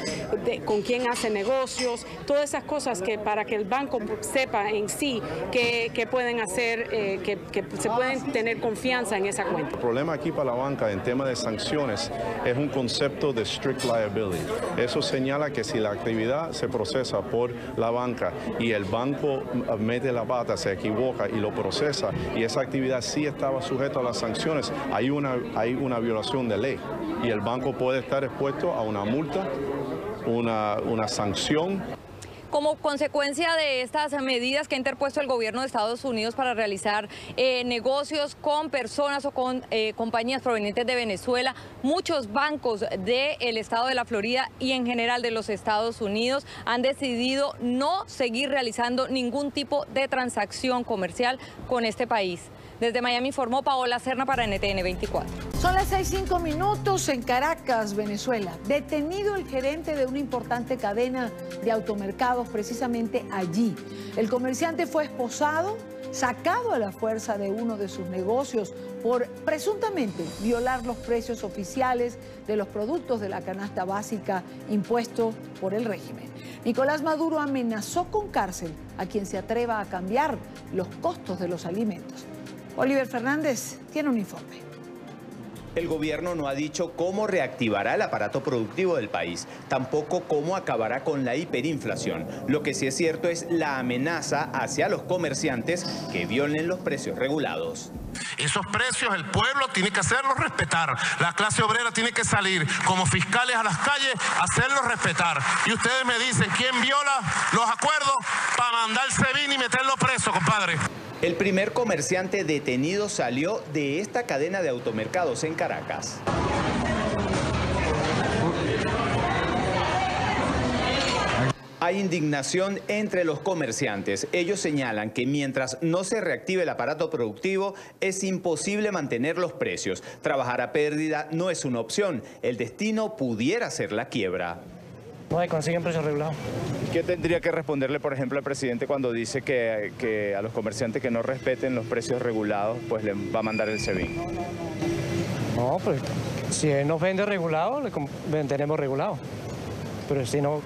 con quién hace negocios, todas esas cosas que para que el banco sepa en sí que pueden hacer, que se pueden tener confianza en esa cuenta. El problema aquí para la banca en tema de sanciones es un concepto de strict liability. liability. Eso señala que si la actividad se procesa por la banca y el banco mete la pata, se equivoca y lo procesa, y esa actividad sí estaba sujeta a las sanciones, hay una violación de ley y el banco puede estar expuesto a una multa, una sanción. Como consecuencia de estas medidas que ha interpuesto el gobierno de Estados Unidos para realizar negocios con personas o con compañías provenientes de Venezuela, muchos bancos del estado de la Florida y en general de los Estados Unidos han decidido no seguir realizando ningún tipo de transacción comercial con este país. Desde Miami informó Paola Serna para NTN 24. Son las 6:05 en Caracas, Venezuela. Detenido el gerente de una importante cadena de automercados precisamente allí. El comerciante fue esposado, sacado a la fuerza de uno de sus negocios por presuntamente violar los precios oficiales de los productos de la canasta básica impuesto por el régimen. Nicolás Maduro amenazó con cárcel a quien se atreva a cambiar los costos de los alimentos. Oliver Fernández tiene un informe. El gobierno no ha dicho cómo reactivará el aparato productivo del país, tampoco cómo acabará con la hiperinflación. Lo que sí es cierto es la amenaza hacia los comerciantes que violen los precios regulados. Esos precios el pueblo tiene que hacerlos respetar. La clase obrera tiene que salir como fiscales a las calles, hacerlos respetar. Y ustedes me dicen, ¿quién viola los acuerdos para mandar el SEBIN y meterlo preso, compadre? El primer comerciante detenido salió de esta cadena de automercados en Caracas. Hay indignación entre los comerciantes. Ellos señalan que mientras no se reactive el aparato productivo, es imposible mantener los precios. Trabajar a pérdida no es una opción. El destino pudiera ser la quiebra. No hay, consiguen precios regulados. ¿Qué tendría que responderle, por ejemplo, al presidente cuando dice que a los comerciantes que no respeten los precios regulados, pues le va a mandar el SEBIN? No, pues si él nos vende regulado, le venderemos regulado. Pero si no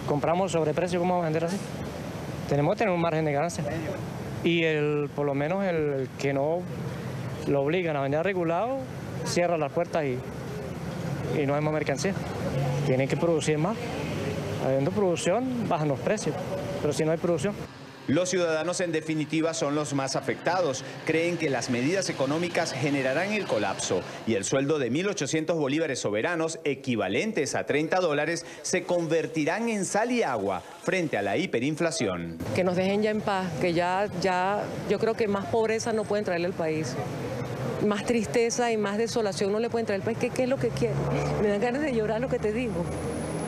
compramos sobreprecio, ¿cómo vamos a vender así? Tenemos que tener un margen de ganancia. Y por lo menos el que no lo obligan a vender regulado, cierra las puertas y no hay más mercancía. Tienen que producir más. Habiendo producción, bajan los precios, pero si no hay producción. Los ciudadanos, en definitiva, son los más afectados. Creen que las medidas económicas generarán el colapso y el sueldo de 1.800 bolívares soberanos, equivalentes a $30, se convertirán en sal y agua frente a la hiperinflación. Que nos dejen ya en paz, que ya yo creo que más pobreza no pueden traerle al país. Más tristeza y más desolación no le pueden traer al país. ¿Qué es lo que quieren? Me dan ganas de llorar lo que te digo.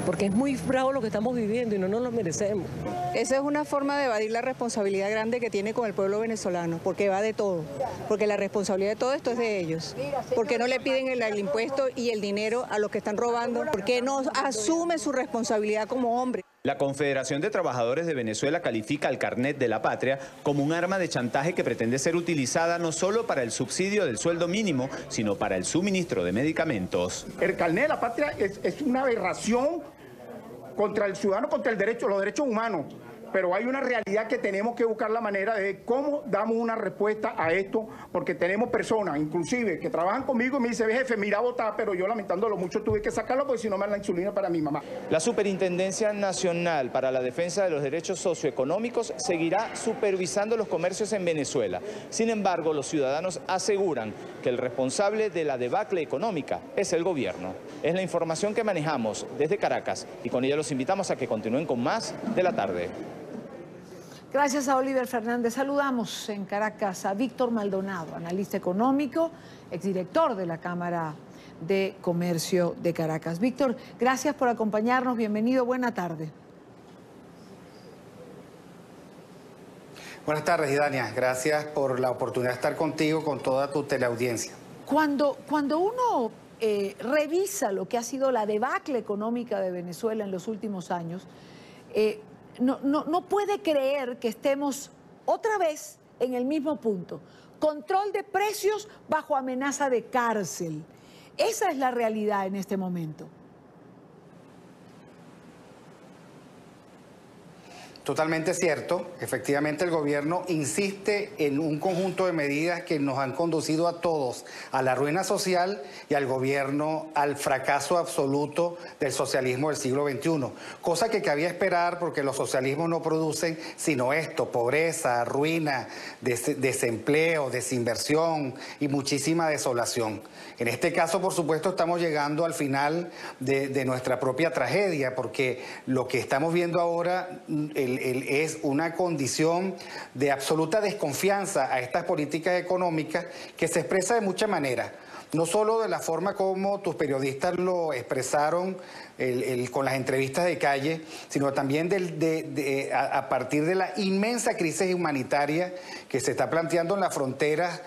Porque es muy bravo lo que estamos viviendo y no nos lo merecemos. Esa es una forma de evadir la responsabilidad grande que tiene con el pueblo venezolano, porque va de todo, porque la responsabilidad de todo esto es de ellos. ¿Por qué no le piden el impuesto y el dinero a los que están robando? ¿Por qué no asume su responsabilidad como hombre? La Confederación de Trabajadores de Venezuela califica al carnet de la patria como un arma de chantaje que pretende ser utilizada no solo para el subsidio del sueldo mínimo, sino para el suministro de medicamentos. El carnet de la patria es una aberración contra el ciudadano, contra los derechos humanos. Pero hay una realidad que tenemos que buscar la manera de cómo damos una respuesta a esto, porque tenemos personas, inclusive, que trabajan conmigo y me dicen, jefe, mira a votar, pero yo lamentándolo mucho tuve que sacarlo porque si no me dan la insulina para mi mamá. La Superintendencia Nacional para la Defensa de los Derechos Socioeconómicos seguirá supervisando los comercios en Venezuela. Sin embargo, los ciudadanos aseguran que el responsable de la debacle económica es el gobierno. Es la información que manejamos desde Caracas y con ella los invitamos a que continúen con más de la tarde. Gracias a Oliver Fernández. Saludamos en Caracas a Víctor Maldonado, analista económico, exdirector de la Cámara de Comercio de Caracas. Víctor, gracias por acompañarnos. Bienvenido. Buena tarde. Buenas tardes, Idania. Gracias por la oportunidad de estar contigo, con toda tu teleaudiencia. Cuando uno revisa lo que ha sido la debacle económica de Venezuela en los últimos años, no puede creer que estemos otra vez en el mismo punto. Control de precios bajo amenaza de cárcel. Esa es la realidad en este momento. Totalmente cierto. Efectivamente, el gobierno insiste en un conjunto de medidas que nos han conducido a todos a la ruina social y al gobierno al fracaso absoluto del socialismo del siglo XXI. Cosa que cabía esperar porque los socialismos no producen sino esto: pobreza, ruina, desempleo, desinversión y muchísima desolación. En este caso, por supuesto, estamos llegando al final de nuestra propia tragedia, porque lo que estamos viendo ahora es una condición de absoluta desconfianza a estas políticas económicas que se expresa de muchas maneras. No solo de la forma como tus periodistas lo expresaron con las entrevistas de calle, sino también a partir de la inmensa crisis humanitaria que se está planteando en las fronteras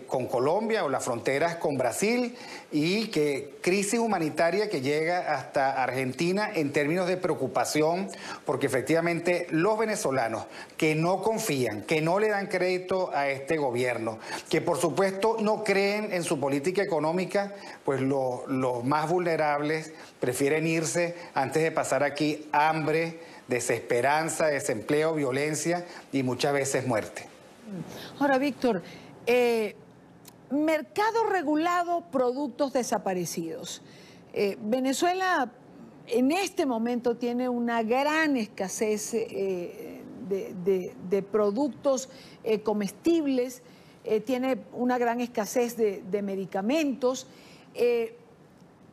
con Colombia o las fronteras con Brasil, y que crisis humanitaria que llega hasta Argentina en términos de preocupación, porque efectivamente los venezolanos que no confían, que no le dan crédito a este gobierno, que por supuesto no creen en su política económica, pues los más vulnerables prefieren irse antes de pasar aquí hambre, desesperanza, desempleo, violencia y muchas veces muerte. Ahora, Víctor, mercado regulado, productos desaparecidos. Venezuela en este momento tiene una gran escasez de productos comestibles, tiene una gran escasez de medicamentos.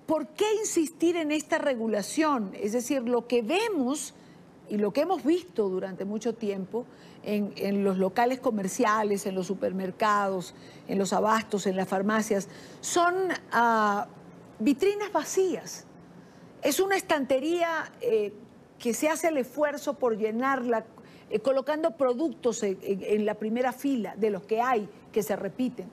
¿Por qué insistir en esta regulación? Es decir, lo que vemos y lo que hemos visto durante mucho tiempo en los locales comerciales, en los supermercados, en los abastos, en las farmacias, son vitrinas vacías. Es una estantería que se hace el esfuerzo por llenarla, colocando productos en la primera fila de los que hay que se repiten.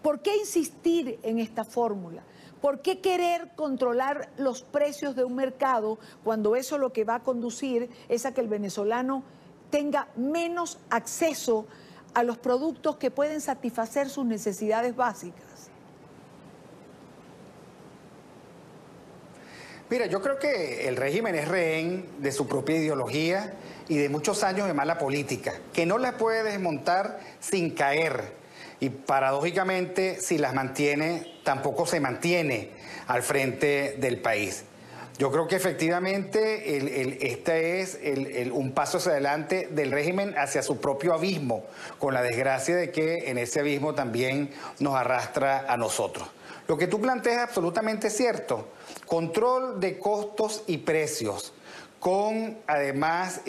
¿Por qué insistir en esta fórmula? ¿Por qué querer controlar los precios de un mercado cuando eso lo que va a conducir es a que el venezolano tenga menos acceso a los productos que pueden satisfacer sus necesidades básicas? Mira, yo creo que el régimen es rehén de su propia ideología y de muchos años de mala política, que no la puede desmontar sin caer. Y paradójicamente, si las mantiene, tampoco se mantiene al frente del país. Yo creo que efectivamente este es un paso hacia adelante del régimen hacia su propio abismo, con la desgracia de que en ese abismo también nos arrastra a nosotros. Lo que tú planteas es absolutamente cierto. Control de costos y precios, con además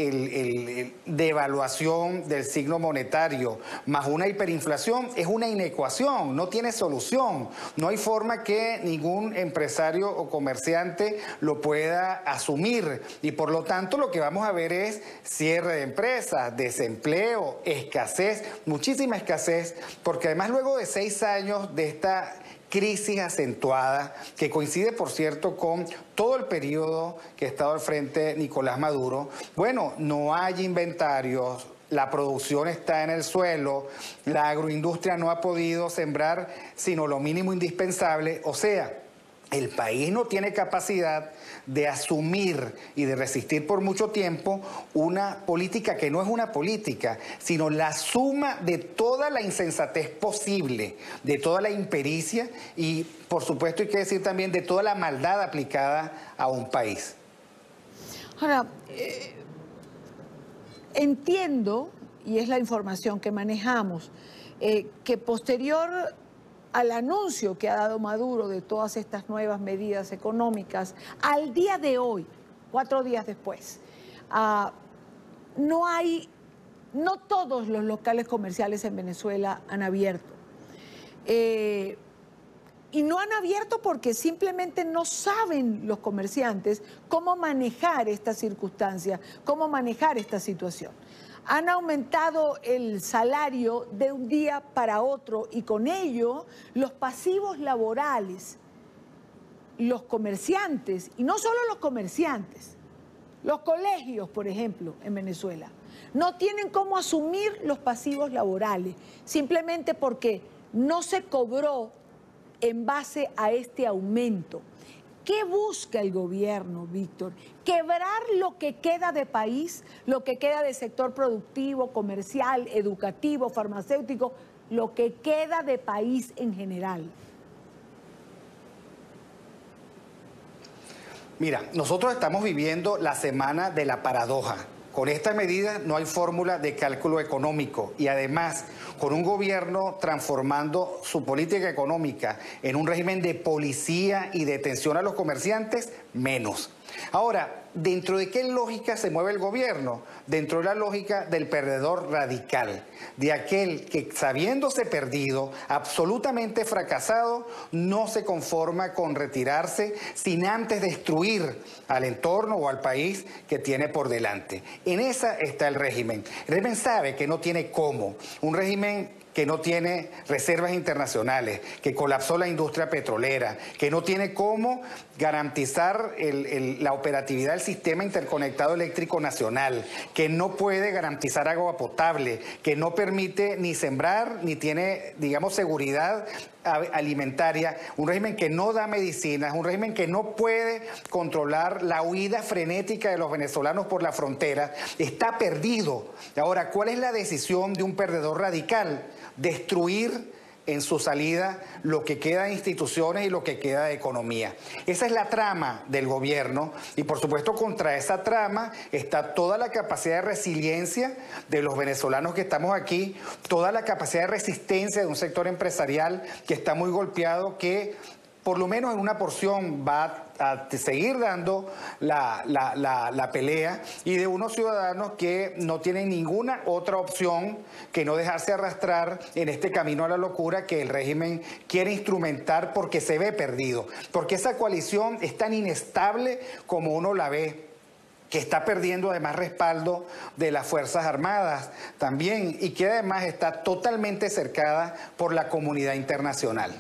devaluación del signo monetario, más una hiperinflación, es una inecuación, no tiene solución. No hay forma que ningún empresario o comerciante lo pueda asumir, y por lo tanto lo que vamos a ver es cierre de empresas, desempleo, escasez, muchísima escasez, porque además luego de 6 años de esta crisis acentuada, que coincide, por cierto, con todo el periodo que ha estado al frente Nicolás Maduro, bueno, no hay inventarios, la producción está en el suelo, la agroindustria no ha podido sembrar sino lo mínimo indispensable, o sea, el país no tiene capacidad de asumir y de resistir por mucho tiempo una política que no es una política, sino la suma de toda la insensatez posible, de toda la impericia y, por supuesto, hay que decir también de toda la maldad aplicada a un país. Ahora, entiendo, y es la información que manejamos, que posterior al anuncio que ha dado Maduro de todas estas nuevas medidas económicas, al día de hoy, 4 días después, no todos los locales comerciales en Venezuela han abierto. Y no han abierto porque simplemente no saben los comerciantes cómo manejar esta circunstancia, cómo manejar esta situación. Han aumentado el salario de un día para otro y con ello los pasivos laborales, los comerciantes, y no solo los comerciantes, los colegios, por ejemplo, en Venezuela, no tienen cómo asumir los pasivos laborales, simplemente porque no se cobró en base a este aumento. ¿Qué busca el gobierno, Víctor? ¿Quebrar lo que queda de país, lo que queda de sector productivo, comercial, educativo, farmacéutico, lo que queda de país en general? Mira, nosotros estamos viviendo la semana de la paradoja. Con esta medida no hay fórmula de cálculo económico y además con un gobierno transformando su política económica en un régimen de policía y detención a los comerciantes, menos. Ahora, ¿dentro de qué lógica se mueve el gobierno? Dentro de la lógica del perdedor radical, de aquel que sabiéndose perdido, absolutamente fracasado, no se conforma con retirarse sin antes destruir al entorno o al país que tiene por delante. En esa está el régimen. El régimen sabe que no tiene cómo. Un régimen que no tiene reservas internacionales, que colapsó la industria petrolera, que no tiene cómo garantizar la operatividad del sistema interconectado eléctrico nacional, que no puede garantizar agua potable, que no permite ni sembrar, ni tiene, digamos, seguridad alimentaria, un régimen que no da medicinas, un régimen que no puede controlar la huida frenética de los venezolanos por la frontera, está perdido. Ahora, ¿cuál es la decisión de un perdedor radical? Destruir en su salida lo que queda de instituciones y lo que queda de economía. Esa es la trama del gobierno y por supuesto contra esa trama está toda la capacidad de resiliencia de los venezolanos que estamos aquí, toda la capacidad de resistencia de un sector empresarial que está muy golpeado, que por lo menos en una porción va a seguir dando la pelea, y de unos ciudadanos que no tienen ninguna otra opción que no dejarse arrastrar en este camino a la locura que el régimen quiere instrumentar porque se ve perdido, porque esa coalición es tan inestable como uno la ve, que está perdiendo además respaldo de las Fuerzas Armadas también y que además está totalmente cercada por la comunidad internacional.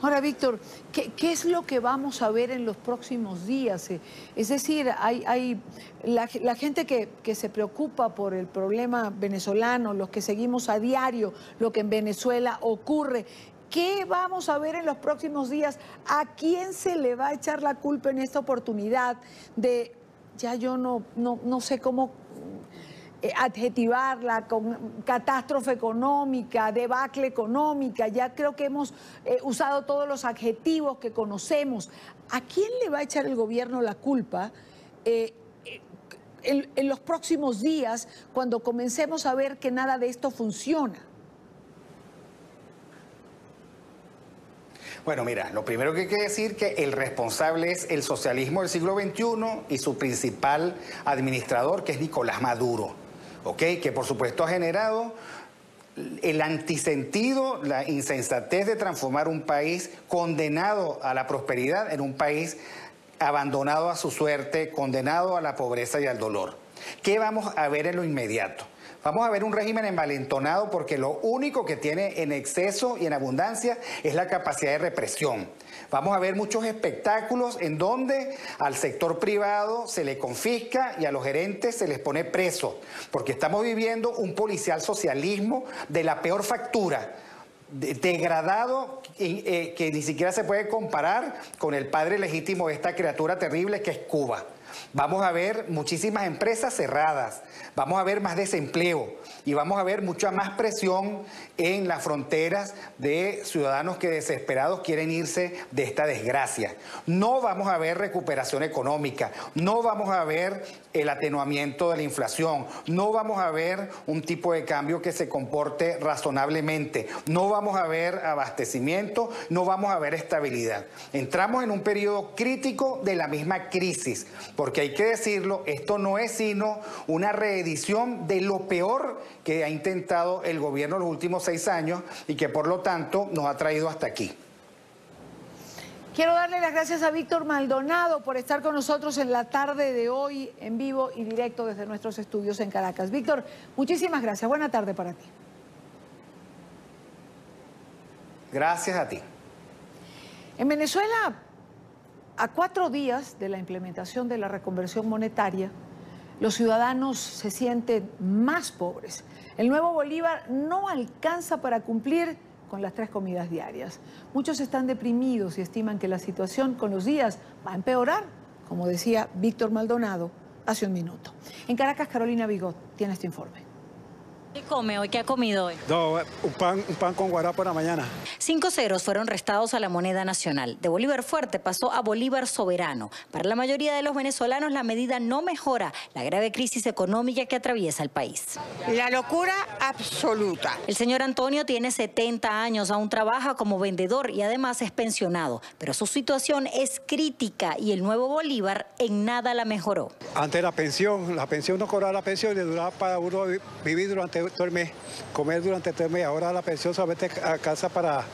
Ahora, Víctor, ¿qué es lo que vamos a ver en los próximos días? Es decir, hay la gente que se preocupa por el problema venezolano, los que seguimos a diario lo que en Venezuela ocurre. ¿Qué vamos a ver en los próximos días? ¿A quién se le va a echar la culpa en esta oportunidad de... Ya yo no sé cómo adjetivarla, con catástrofe económica, debacle económica? Ya creo que hemos usado todos los adjetivos que conocemos. ¿A quién le va a echar el gobierno la culpa en los próximos días cuando comencemos a ver que nada de esto funciona? Bueno, mira, lo primero que hay que decir que el responsable es el socialismo del siglo XXI y su principal administrador, que es Nicolás Maduro, ¿ok? Que por supuesto ha generado el antisentido, la insensatez de transformar un país condenado a la prosperidad en un país abandonado a su suerte, condenado a la pobreza y al dolor. ¿Qué vamos a ver en lo inmediato? Vamos a ver un régimen envalentonado porque lo único que tiene en exceso y en abundancia es la capacidad de represión. Vamos a ver muchos espectáculos en donde al sector privado se le confisca y a los gerentes se les pone preso, porque estamos viviendo un policial socialismo de la peor factura, degradado, que ni siquiera se puede comparar con el padre legítimo de esta criatura terrible que es Cuba. Vamos a ver muchísimas empresas cerradas, vamos a ver más desempleo y vamos a ver mucha más presión en las fronteras de ciudadanos que desesperados quieren irse de esta desgracia. No vamos a ver recuperación económica, no vamos a ver el atenuamiento de la inflación, no vamos a ver un tipo de cambio que se comporte razonablemente, no vamos a ver abastecimiento, no vamos a ver estabilidad. Entramos en un periodo crítico de la misma crisis, porque hay que decirlo, esto no es sino una reedición de lo peor que ha intentado el gobierno en los últimos 6 años y que por lo tanto nos ha traído hasta aquí. Quiero darle las gracias a Víctor Maldonado por estar con nosotros en la tarde de hoy, en vivo y directo desde nuestros estudios en Caracas. Víctor, muchísimas gracias. Buena tarde para ti. Gracias a ti. En Venezuela, a 4 días de la implementación de la reconversión monetaria, los ciudadanos se sienten más pobres. El nuevo Bolívar no alcanza para cumplir con las 3 comidas diarias. Muchos están deprimidos y estiman que la situación con los días va a empeorar, como decía Víctor Maldonado hace un minuto. En Caracas, Carolina Bigot tiene este informe. ¿Qué come hoy? ¿Qué ha comido hoy? No, un pan con guarapo en la mañana. 5 ceros fueron restados a la moneda nacional. De Bolívar fuerte pasó a Bolívar soberano. Para la mayoría de los venezolanos la medida no mejora la grave crisis económica que atraviesa el país. La locura absoluta. El señor Antonio tiene 70 años, aún trabaja como vendedor y además es pensionado. Pero su situación es crítica y el nuevo Bolívar en nada la mejoró. Antes la pensión no cobraba la pensión y le duraba para uno vivir durante todo el mes, comer durante todo el mes. Ahora la pensión solamente alcanza para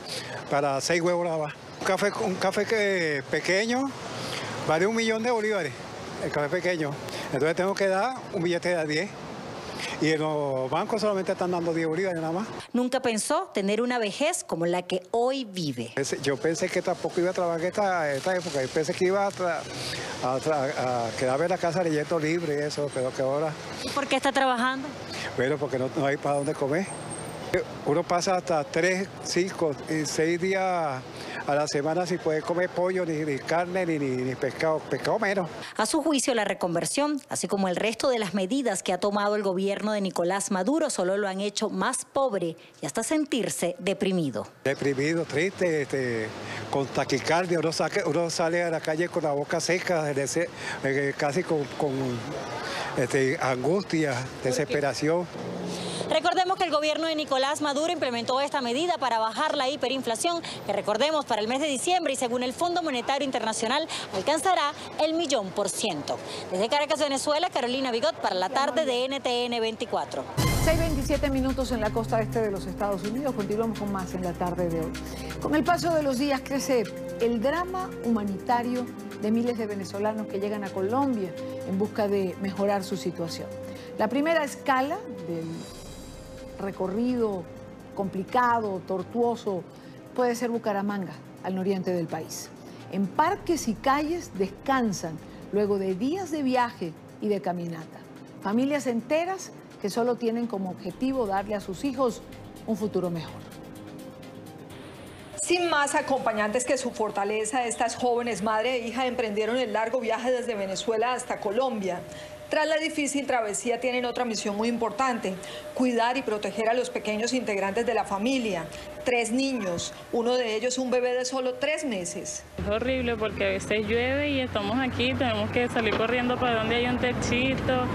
6 huevos nada más. Un café pequeño vale 1 millón de bolívares, el café pequeño. Entonces tengo que dar un billete de 10. Y en los bancos solamente están dando 10 bolívares nada más. Nunca pensó tener una vejez como la que hoy vive. Yo pensé que tampoco iba a trabajar en esta época. Yo pensé que iba a quedarme en la casa leyendo libros y eso, pero que ahora... ¿Y por qué está trabajando? Bueno, porque no hay para dónde comer. Uno pasa hasta 3, 5 y 6 días a la semana sin poder comer pollo, ni carne, ni pescado menos. A su juicio, la reconversión, así como el resto de las medidas que ha tomado el gobierno de Nicolás Maduro, solo lo han hecho más pobre y hasta sentirse deprimido. Deprimido, triste, con taquicardia. Uno sale a la calle con la boca seca, casi con angustia, desesperación. Recordemos que el gobierno de Nicolás Maduro implementó esta medida para bajar la hiperinflación, que recordemos para el mes de diciembre y según el Fondo Monetario Internacional alcanzará el 1.000.000%. Desde Caracas, Venezuela, Carolina Bigot para la tarde de NTN 24. 6:27 minutos en la costa este de los Estados Unidos. Continuamos con más en la tarde de hoy. Con el paso de los días crece el drama humanitario de miles de venezolanos que llegan a Colombia en busca de mejorar su situación. La primera escala del recorrido complicado, tortuoso, puede ser Bucaramanga, al nororiente del país. En parques y calles descansan luego de días de viaje y de caminata. Familias enteras que solo tienen como objetivo darle a sus hijos un futuro mejor. Sin más acompañantes que su fortaleza, estas jóvenes madre e hija emprendieron el largo viaje desde Venezuela hasta Colombia. Tras la difícil travesía tienen otra misión muy importante, cuidar y proteger a los pequeños integrantes de la familia. 3 niños, uno de ellos un bebé de solo 3 meses. Es horrible porque a veces llueve y estamos aquí, tenemos que salir corriendo para donde hay un techito,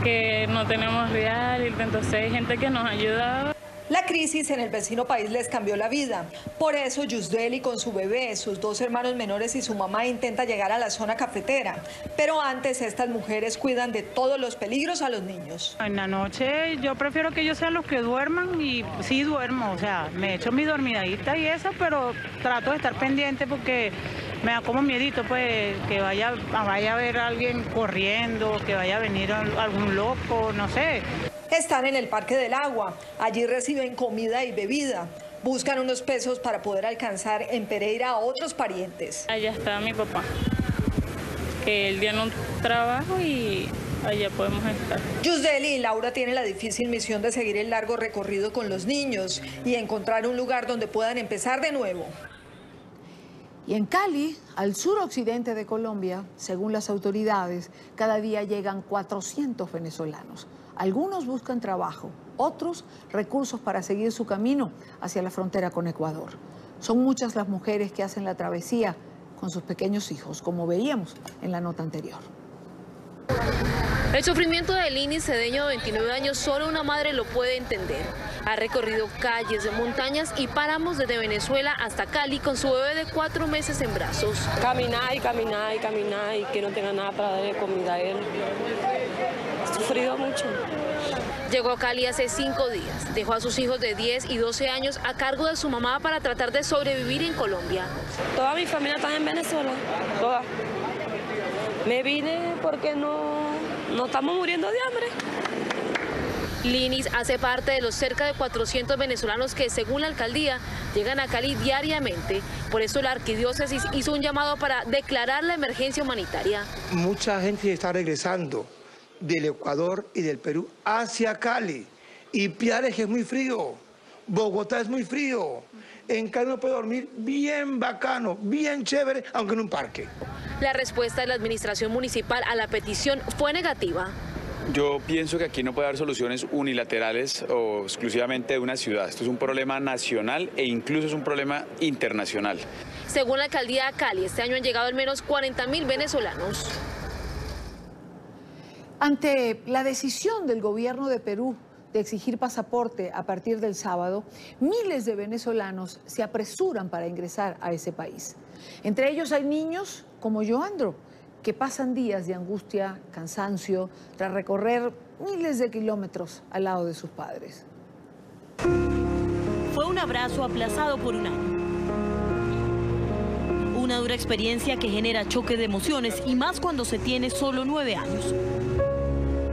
que no tenemos real, entonces hay gente que nos ayuda. La crisis en el vecino país les cambió la vida. Por eso Yusdeli con su bebé, sus 2 hermanos menores y su mamá intenta llegar a la zona cafetera. Pero antes estas mujeres cuidan de todos los peligros a los niños. En la noche yo prefiero que ellos sean los que duerman y sí duermo, o sea, me echo mi dormidadita y eso, pero trato de estar pendiente porque me da como miedito pues que vaya a ver a alguien corriendo, que vaya a venir algún loco, no sé. Están en el Parque del Agua. Allí reciben comida y bebida. Buscan unos pesos para poder alcanzar en Pereira a otros parientes. Allá está mi papá, que él tiene un trabajo y allá podemos estar. Yusdeli y Laura tienen la difícil misión de seguir el largo recorrido con los niños y encontrar un lugar donde puedan empezar de nuevo. Y en Cali, al suroccidente de Colombia, según las autoridades, cada día llegan 400 venezolanos. Algunos buscan trabajo, otros recursos para seguir su camino hacia la frontera con Ecuador. Son muchas las mujeres que hacen la travesía con sus pequeños hijos, como veíamos en la nota anterior. El sufrimiento de Lini Cedeño, de 29 años, solo una madre lo puede entender. Ha recorrido calles, montañas y páramos desde Venezuela hasta Cali con su bebé de 4 meses en brazos. Caminar y caminar y caminar y que no tenga nada para darle comida a él. He sufrido mucho. Llegó a Cali hace 5 días. Dejó a sus hijos de 10 y 12 años a cargo de su mamá para tratar de sobrevivir en Colombia. Toda mi familia está en Venezuela, toda. Me vine porque no estamos muriendo de hambre. Linis hace parte de los cerca de 400 venezolanos que, según la alcaldía, llegan a Cali diariamente. Por eso la arquidiócesis hizo un llamado para declarar la emergencia humanitaria. Mucha gente está regresando del Ecuador y del Perú hacia Cali. Y Piares, que es muy frío. Bogotá es muy frío. En Cali uno puede dormir bien bacano, bien chévere, aunque en un parque. La respuesta de la administración municipal a la petición fue negativa. Yo pienso que aquí no puede haber soluciones unilaterales o exclusivamente de una ciudad. Esto es un problema nacional e incluso es un problema internacional. Según la alcaldía de Cali, este año han llegado al menos 40.000 venezolanos. Ante la decisión del gobierno de Perú de exigir pasaporte a partir del sábado, miles de venezolanos se apresuran para ingresar a ese país. Entre ellos hay niños como Joandro, que pasan días de angustia, cansancio, tras recorrer miles de kilómetros al lado de sus padres. Fue un abrazo aplazado por un año. Una dura experiencia que genera choque de emociones y más cuando se tiene solo 9 años.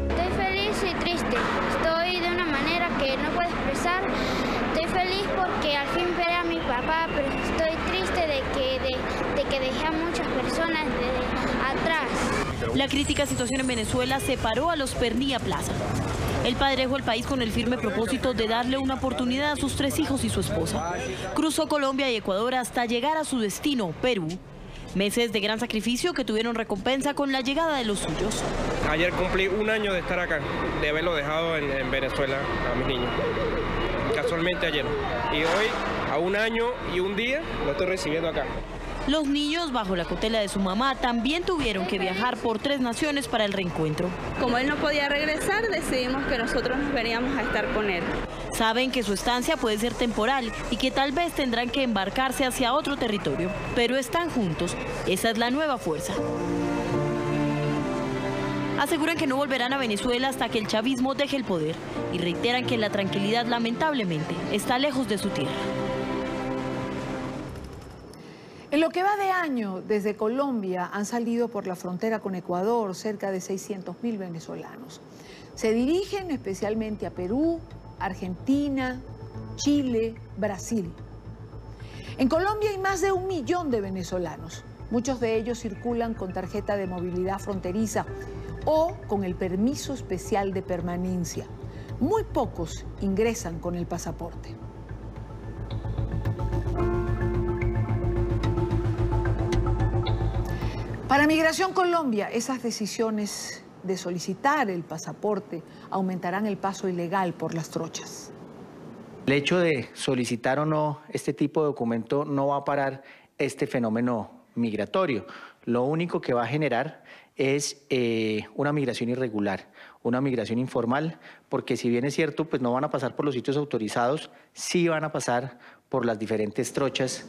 Estoy feliz y triste. Estoy de una manera que no puedo expresar. Estoy feliz porque al fin veré a mi papá, pero estoy triste de que dejé a muchas personas atrás. La crítica situación en Venezuela separó a los Pernía Plaza. El padre dejó el país con el firme propósito de darle una oportunidad a sus 3 hijos y su esposa. Cruzó Colombia y Ecuador hasta llegar a su destino, Perú. Meses de gran sacrificio que tuvieron recompensa con la llegada de los suyos. Ayer cumplí un año de estar acá, de haberlo dejado en Venezuela a mis niños. Casualmente ayer. Y hoy, a un año y un día, lo estoy recibiendo acá. Los niños, bajo la tutela de su mamá, también tuvieron que viajar por 3 naciones para el reencuentro. Como él no podía regresar, decidimos que nosotros nos veníamos a estar con él. Saben que su estancia puede ser temporal y que tal vez tendrán que embarcarse hacia otro territorio, pero están juntos. Esa es la nueva fuerza. Aseguran que no volverán a Venezuela hasta que el chavismo deje el poder y reiteran que la tranquilidad lamentablemente está lejos de su tierra. En lo que va de año, desde Colombia han salido por la frontera con Ecuador cerca de 600.000 venezolanos. Se dirigen especialmente a Perú, Argentina, Chile, Brasil. En Colombia hay más de 1 millón de venezolanos. Muchos de ellos circulan con tarjeta de movilidad fronteriza o con el permiso especial de permanencia. Muy pocos ingresan con el pasaporte. Para Migración Colombia, esas decisiones de solicitar el pasaporte aumentarán el paso ilegal por las trochas. El hecho de solicitar o no este tipo de documento no va a parar este fenómeno migratorio. Lo único que va a generar es una migración irregular, una migración informal, porque si bien es cierto, pues no van a pasar por los sitios autorizados, sí van a pasar por las diferentes trochas.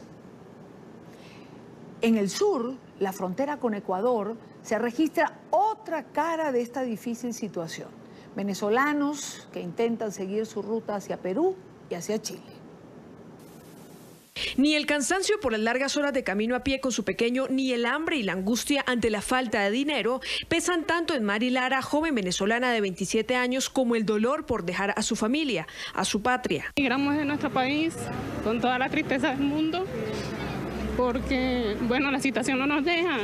En el sur, la frontera con Ecuador, se registra otra cara de esta difícil situación. Venezolanos que intentan seguir su ruta hacia Perú y hacia Chile. Ni el cansancio por las largas horas de camino a pie con su pequeño, ni el hambre y la angustia ante la falta de dinero pesan tanto en Mari Lara, joven venezolana de 27 años, como el dolor por dejar a su familia, a su patria. Migramos de nuestro país con toda la tristeza del mundo, porque, bueno, la situación no nos deja.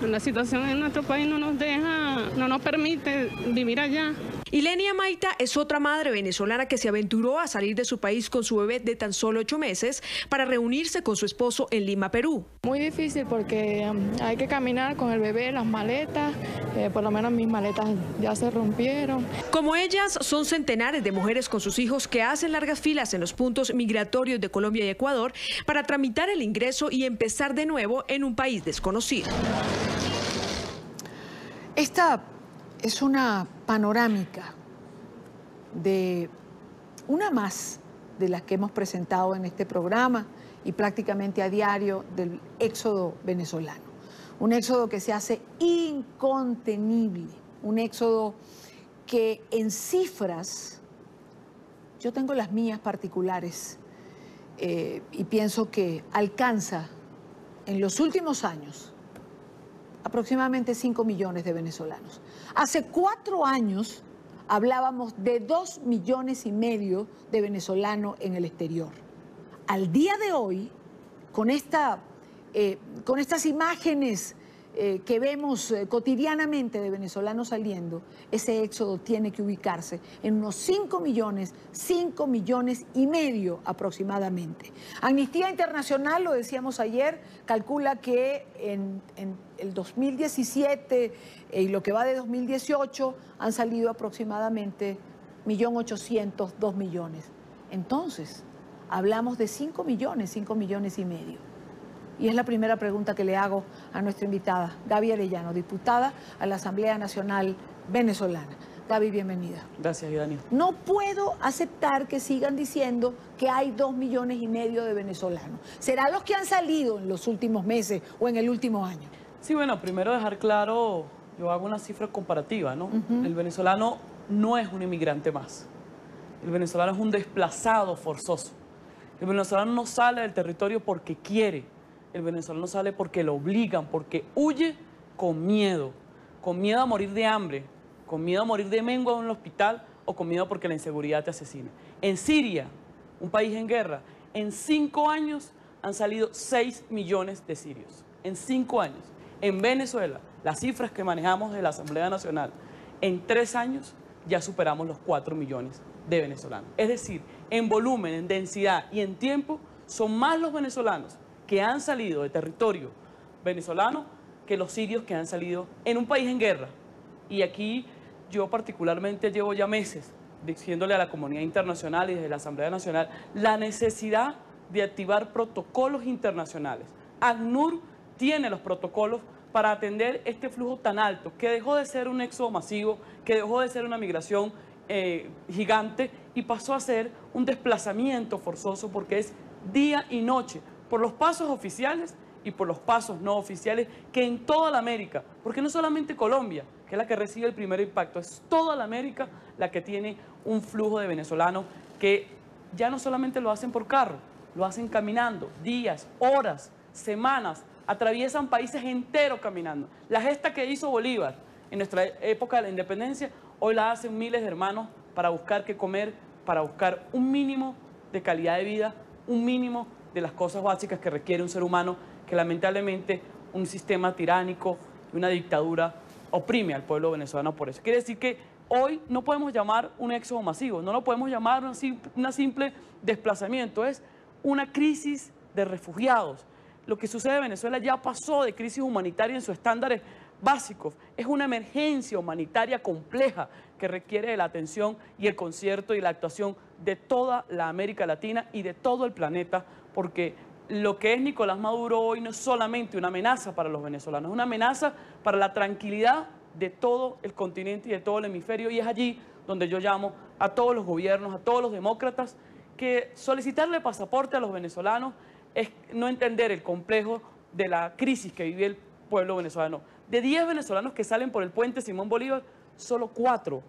La situación en nuestro país no nos deja, no nos permite vivir allá. Ilenia Maita es otra madre venezolana que se aventuró a salir de su país con su bebé de tan solo 8 meses para reunirse con su esposo en Lima, Perú. Muy difícil porque hay que caminar con el bebé, las maletas, por lo menos mis maletas ya se rompieron. Como ellas, son centenares de mujeres con sus hijos que hacen largas filas en los puntos migratorios de Colombia y Ecuador para tramitar el ingreso y empezar de nuevo en un país desconocido. Esta es una panorámica de una más de las que hemos presentado en este programa y prácticamente a diario del éxodo venezolano. Un éxodo que se hace incontenible, un éxodo que en cifras, yo tengo las mías particulares y pienso que alcanza en los últimos años aproximadamente 5 millones de venezolanos. Hace 4 años hablábamos de 2,5 millones de venezolanos en el exterior. Al día de hoy, con estas imágenes que vemos cotidianamente de venezolanos saliendo, ese éxodo tiene que ubicarse en unos 5 millones y medio aproximadamente. Amnistía Internacional, lo decíamos ayer, calcula que en el 2017 y lo que va de 2018 han salido aproximadamente 1.800.000, 2 millones. Entonces, hablamos de 5 millones y medio. Y es la primera pregunta que le hago a nuestra invitada, Gaby Arellano, diputada a la Asamblea Nacional Venezolana. Gaby, bienvenida. Gracias, Dani. No puedo aceptar que sigan diciendo que hay 2 millones y medio de venezolanos. ¿Será los que han salido en los últimos meses o en el último año? Sí, bueno, primero dejar claro, yo hago una cifra comparativa, ¿no? El venezolano no es un inmigrante más. El venezolano es un desplazado forzoso. El venezolano no sale del territorio porque quiere. El venezolano sale porque lo obligan, porque huye con miedo a morir de hambre, con miedo a morir de mengua en un hospital o con miedo porque la inseguridad te asesine. En Siria, un país en guerra, en 5 años han salido 6 millones de sirios. En 5 años. En Venezuela, las cifras que manejamos de la Asamblea Nacional, en 3 años ya superamos los 4 millones de venezolanos. Es decir, en volumen, en densidad y en tiempo, son más los venezolanos que han salido de territorio venezolano que los sirios que han salido en un país en guerra. Y aquí yo particularmente llevo ya meses diciéndole a la comunidad internacional y desde la Asamblea Nacional la necesidad de activar protocolos internacionales. ACNUR tiene los protocolos para atender este flujo tan alto, que dejó de ser un éxodo masivo, que dejó de ser una migración gigante y pasó a ser un desplazamiento forzoso porque es día y noche, por los pasos oficiales y por los pasos no oficiales, que en toda la América, porque no solamente Colombia, que es la que recibe el primer impacto, es toda la América la que tiene un flujo de venezolanos que ya no solamente lo hacen por carro, lo hacen caminando, días, horas, semanas, atraviesan países enteros caminando. La gesta que hizo Bolívar en nuestra época de la independencia, hoy la hacen miles de hermanos para buscar qué comer, para buscar un mínimo de calidad de vida, un mínimo de las cosas básicas que requiere un ser humano, que lamentablemente un sistema tiránico y una dictadura oprime al pueblo venezolano por eso. Quiere decir que hoy no podemos llamar un éxodo masivo, no lo podemos llamar una simple desplazamiento, es una crisis de refugiados. Lo que sucede en Venezuela ya pasó de crisis humanitaria en sus estándares básicos, es una emergencia humanitaria compleja que requiere de la atención y el concierto y la actuación de toda la América Latina y de todo el planeta, porque lo que es Nicolás Maduro hoy no es solamente una amenaza para los venezolanos, es una amenaza para la tranquilidad de todo el continente y de todo el hemisferio, y es allí donde yo llamo a todos los gobiernos, a todos los demócratas, que solicitarle pasaporte a los venezolanos es no entender el complejo de la crisis que vive el pueblo venezolano. De 10 venezolanos que salen por el puente Simón Bolívar, solo 4,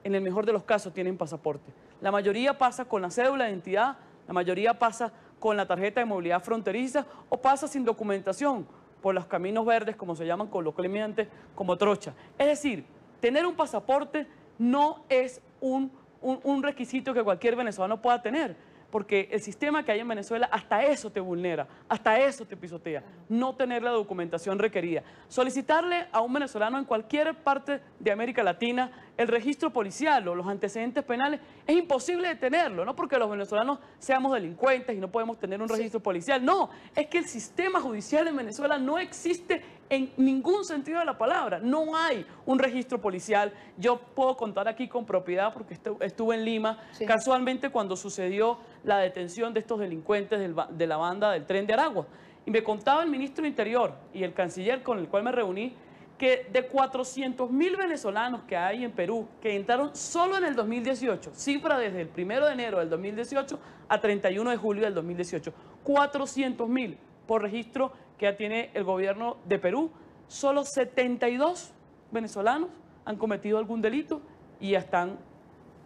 en el mejor de los casos, tienen pasaporte. La mayoría pasa con la cédula de identidad, la mayoría pasa con la tarjeta de movilidad fronteriza o pasa sin documentación por los caminos verdes, como se llaman coloquialmente, como trocha. Es decir, tener un pasaporte no es un requisito que cualquier venezolano pueda tener, porque el sistema que hay en Venezuela hasta eso te vulnera, hasta eso te pisotea, no tener la documentación requerida. Solicitarle a un venezolano en cualquier parte de América Latina el registro policial o los antecedentes penales es imposible de tenerlo, no porque los venezolanos seamos delincuentes y no podemos tener un registro policial, no, es que el sistema judicial en Venezuela no existe en ningún sentido de la palabra, no hay un registro policial. Yo puedo contar aquí con propiedad porque estuve en Lima, casualmente cuando sucedió la detención de estos delincuentes de la banda del Tren de Aragua. Y me contaba el ministro del Interior y el canciller con el cual me reuní que de 400.000 venezolanos que hay en Perú, que entraron solo en el 2018, cifra desde el 1 de enero del 2018 a 31 de julio del 2018, 400.000 por registro que ya tiene el gobierno de Perú, solo 72 venezolanos han cometido algún delito y ya están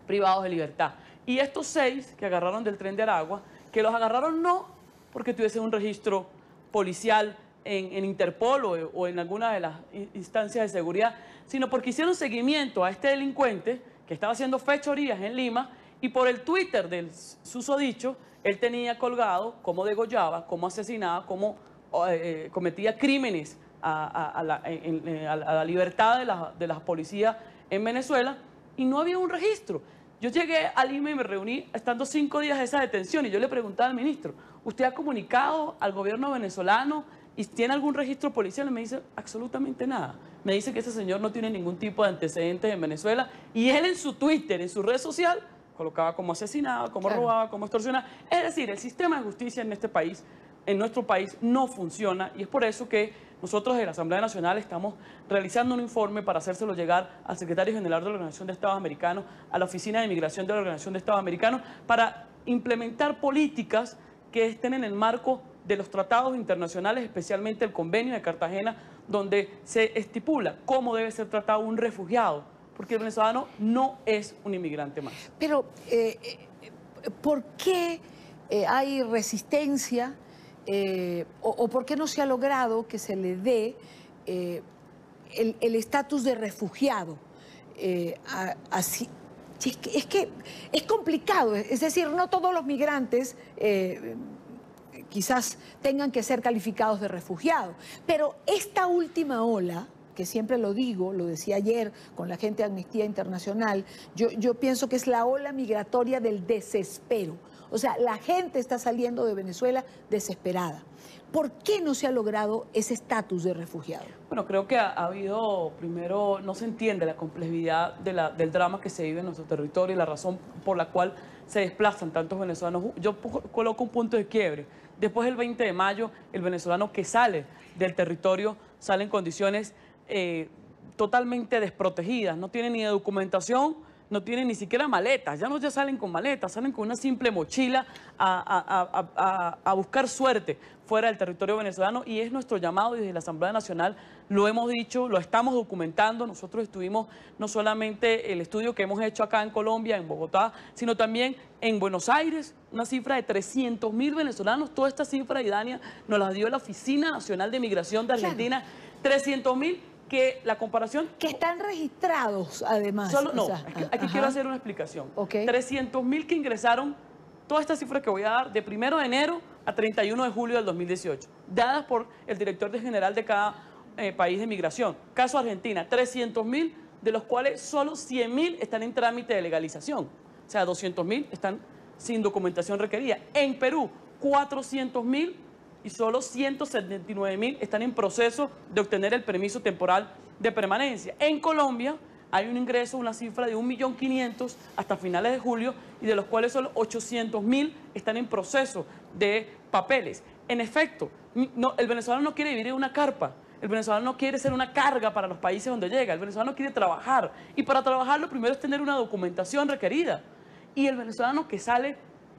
privados de libertad. Y estos 6 que agarraron del Tren de Aragua, que los agarraron no porque tuviesen un registro policial en Interpol o en alguna de las instancias de seguridad, sino porque hicieron seguimiento a este delincuente que estaba haciendo fechorías en Lima y por el Twitter del susodicho, él tenía colgado cómo degollaba, cómo asesinaba, cómo cometía crímenes a la libertad de la policía en Venezuela y no había un registro. Yo llegué a Lima y me reuní estando 5 días de esa detención y yo le preguntaba al ministro, ¿usted ha comunicado al gobierno venezolano y tiene algún registro policial? Y me dice, absolutamente nada. Me dice que ese señor no tiene ningún tipo de antecedentes en Venezuela y él en su Twitter, en su red social, colocaba como asesinado, como robaba, como extorsionaba. Es decir, el sistema de justicia en este país, en nuestro país, no funciona y es por eso que nosotros de la Asamblea Nacional estamos realizando un informe para hacérselo llegar al secretario general de la Organización de Estados Americanos, a la Oficina de Migración de la Organización de Estados Americanos, para implementar políticas que estén en el marco de los tratados internacionales, especialmente el Convenio de Cartagena, donde se estipula cómo debe ser tratado un refugiado, porque el venezolano no es un inmigrante más. Pero, ¿por qué hay resistencia o por qué no se ha logrado que se le dé el estatus de refugiado? Así, es que es complicado, es decir, no todos los migrantes quizás tengan que ser calificados de refugiados, pero esta última ola, que siempre lo digo, lo decía ayer con la gente de Amnistía Internacional, yo pienso que es la ola migratoria del desespero. O sea, la gente está saliendo de Venezuela desesperada. ¿Por qué no se ha logrado ese estatus de refugiado? Bueno, creo que ha habido, primero, no se entiende la complejidad del drama que se vive en nuestro territorio y la razón por la cual se desplazan tantos venezolanos. Yo coloco un punto de quiebre. Después del 20 de mayo, el venezolano que sale del territorio sale en condiciones totalmente desprotegidas, no tiene ni documentación, no tienen ni siquiera maletas, ya salen con maletas, salen con una simple mochila a buscar suerte fuera del territorio venezolano y es nuestro llamado desde la Asamblea Nacional, lo hemos dicho, lo estamos documentando, nosotros estuvimos no solamente el estudio que hemos hecho acá en Colombia, en Bogotá, sino también en Buenos Aires, una cifra de 300.000 venezolanos, toda esta cifra, Idania, nos la dio la Oficina Nacional de Migración de Argentina, 300.000 que la comparación... Que están registrados, además. Aquí quiero hacer una explicación. 300.000 que ingresaron, toda esta cifra que voy a dar, de 1 de enero a 31 de julio del 2018, dadas por el director general de cada país de migración. Caso Argentina, 300.000, de los cuales solo 100.000 están en trámite de legalización. O sea, 200.000 están sin documentación requerida. En Perú, 400.000 y solo 179.000 están en proceso de obtener el permiso temporal de permanencia. En Colombia hay un ingreso, una cifra de 1.500.000 hasta finales de julio y de los cuales solo 800.000 están en proceso de papeles. En efecto, el venezolano no quiere vivir en una carpa, el venezolano no quiere ser una carga para los países donde llega, el venezolano quiere trabajar y para trabajar lo primero es tener una documentación requerida. Y el venezolano que sale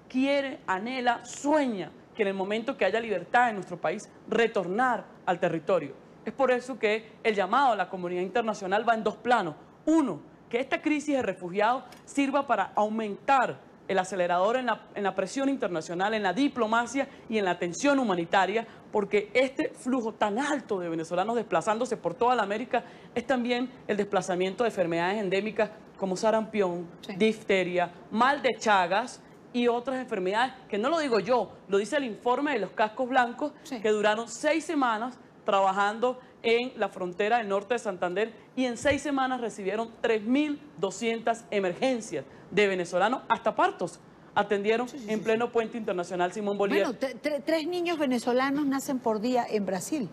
quiere, anhela, sueña que en el momento que haya libertad en nuestro país, retornar al territorio. Es por eso que el llamado a la comunidad internacional va en dos planos. Uno, que esta crisis de refugiados sirva para aumentar el acelerador en la presión internacional, en la diplomacia y en la atención humanitaria, porque este flujo tan alto de venezolanos desplazándose por toda la América es también el desplazamiento de enfermedades endémicas como sarampión, difteria, mal de Chagas, y otras enfermedades, que no lo digo yo, lo dice el informe de los cascos blancos, que duraron 6 semanas trabajando en la frontera del norte de Santander y en 6 semanas recibieron 3.200 emergencias de venezolanos, hasta partos atendieron en pleno puente internacional Simón Bolívar. Bueno, 3 niños venezolanos nacen por día en Brasil.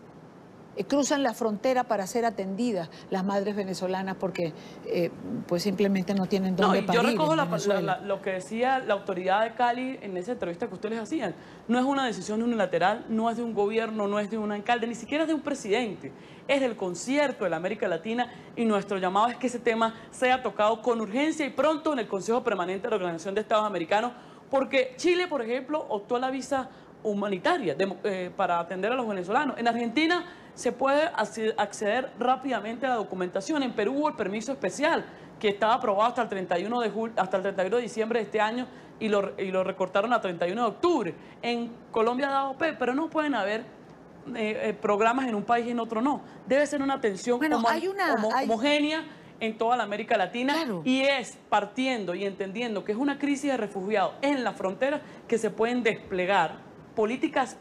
Cruzan la frontera para ser atendidas las madres venezolanas porque pues simplemente no tienen dónde parir. Yo recojo lo que decía la autoridad de Cali en esa entrevista que ustedes hacían. No es una decisión unilateral, no es de un gobierno, no es de un alcalde, ni siquiera es de un presidente. Es del concierto de la América Latina y nuestro llamado es que ese tema sea tocado con urgencia y pronto en el Consejo Permanente de la Organización de Estados Americanos, porque Chile, por ejemplo, optó la visa humanitaria para atender a los venezolanos. En Argentina se puede acceder rápidamente a la documentación. En Perú hubo el permiso especial que estaba aprobado hasta el 31 de diciembre de este año y lo recortaron a 31 de octubre. En Colombia da OP, pero no pueden haber programas en un país y en otro no. Debe ser una atención homogénea en toda la América Latina y es partiendo y entendiendo que es una crisis de refugiados en la frontera que se pueden desplegar políticas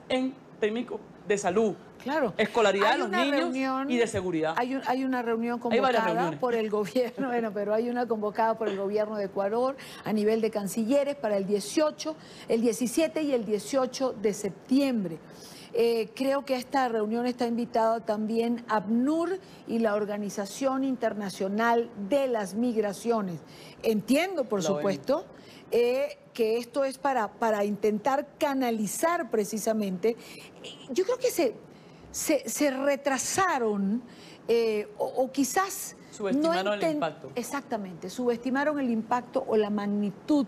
de salud, claro, escolaridad de los niños y de seguridad. Hay una reunión convocada por el gobierno, bueno, pero hay una convocada por el gobierno de Ecuador a nivel de cancilleres para el 17 y el 18 de septiembre. Creo que a esta reunión está invitado también ACNUR y la Organización Internacional de las Migraciones. Entiendo, por supuesto, que esto es para intentar canalizar precisamente. Yo creo que se retrasaron o quizás subestimaron el impacto. Exactamente, subestimaron el impacto o la magnitud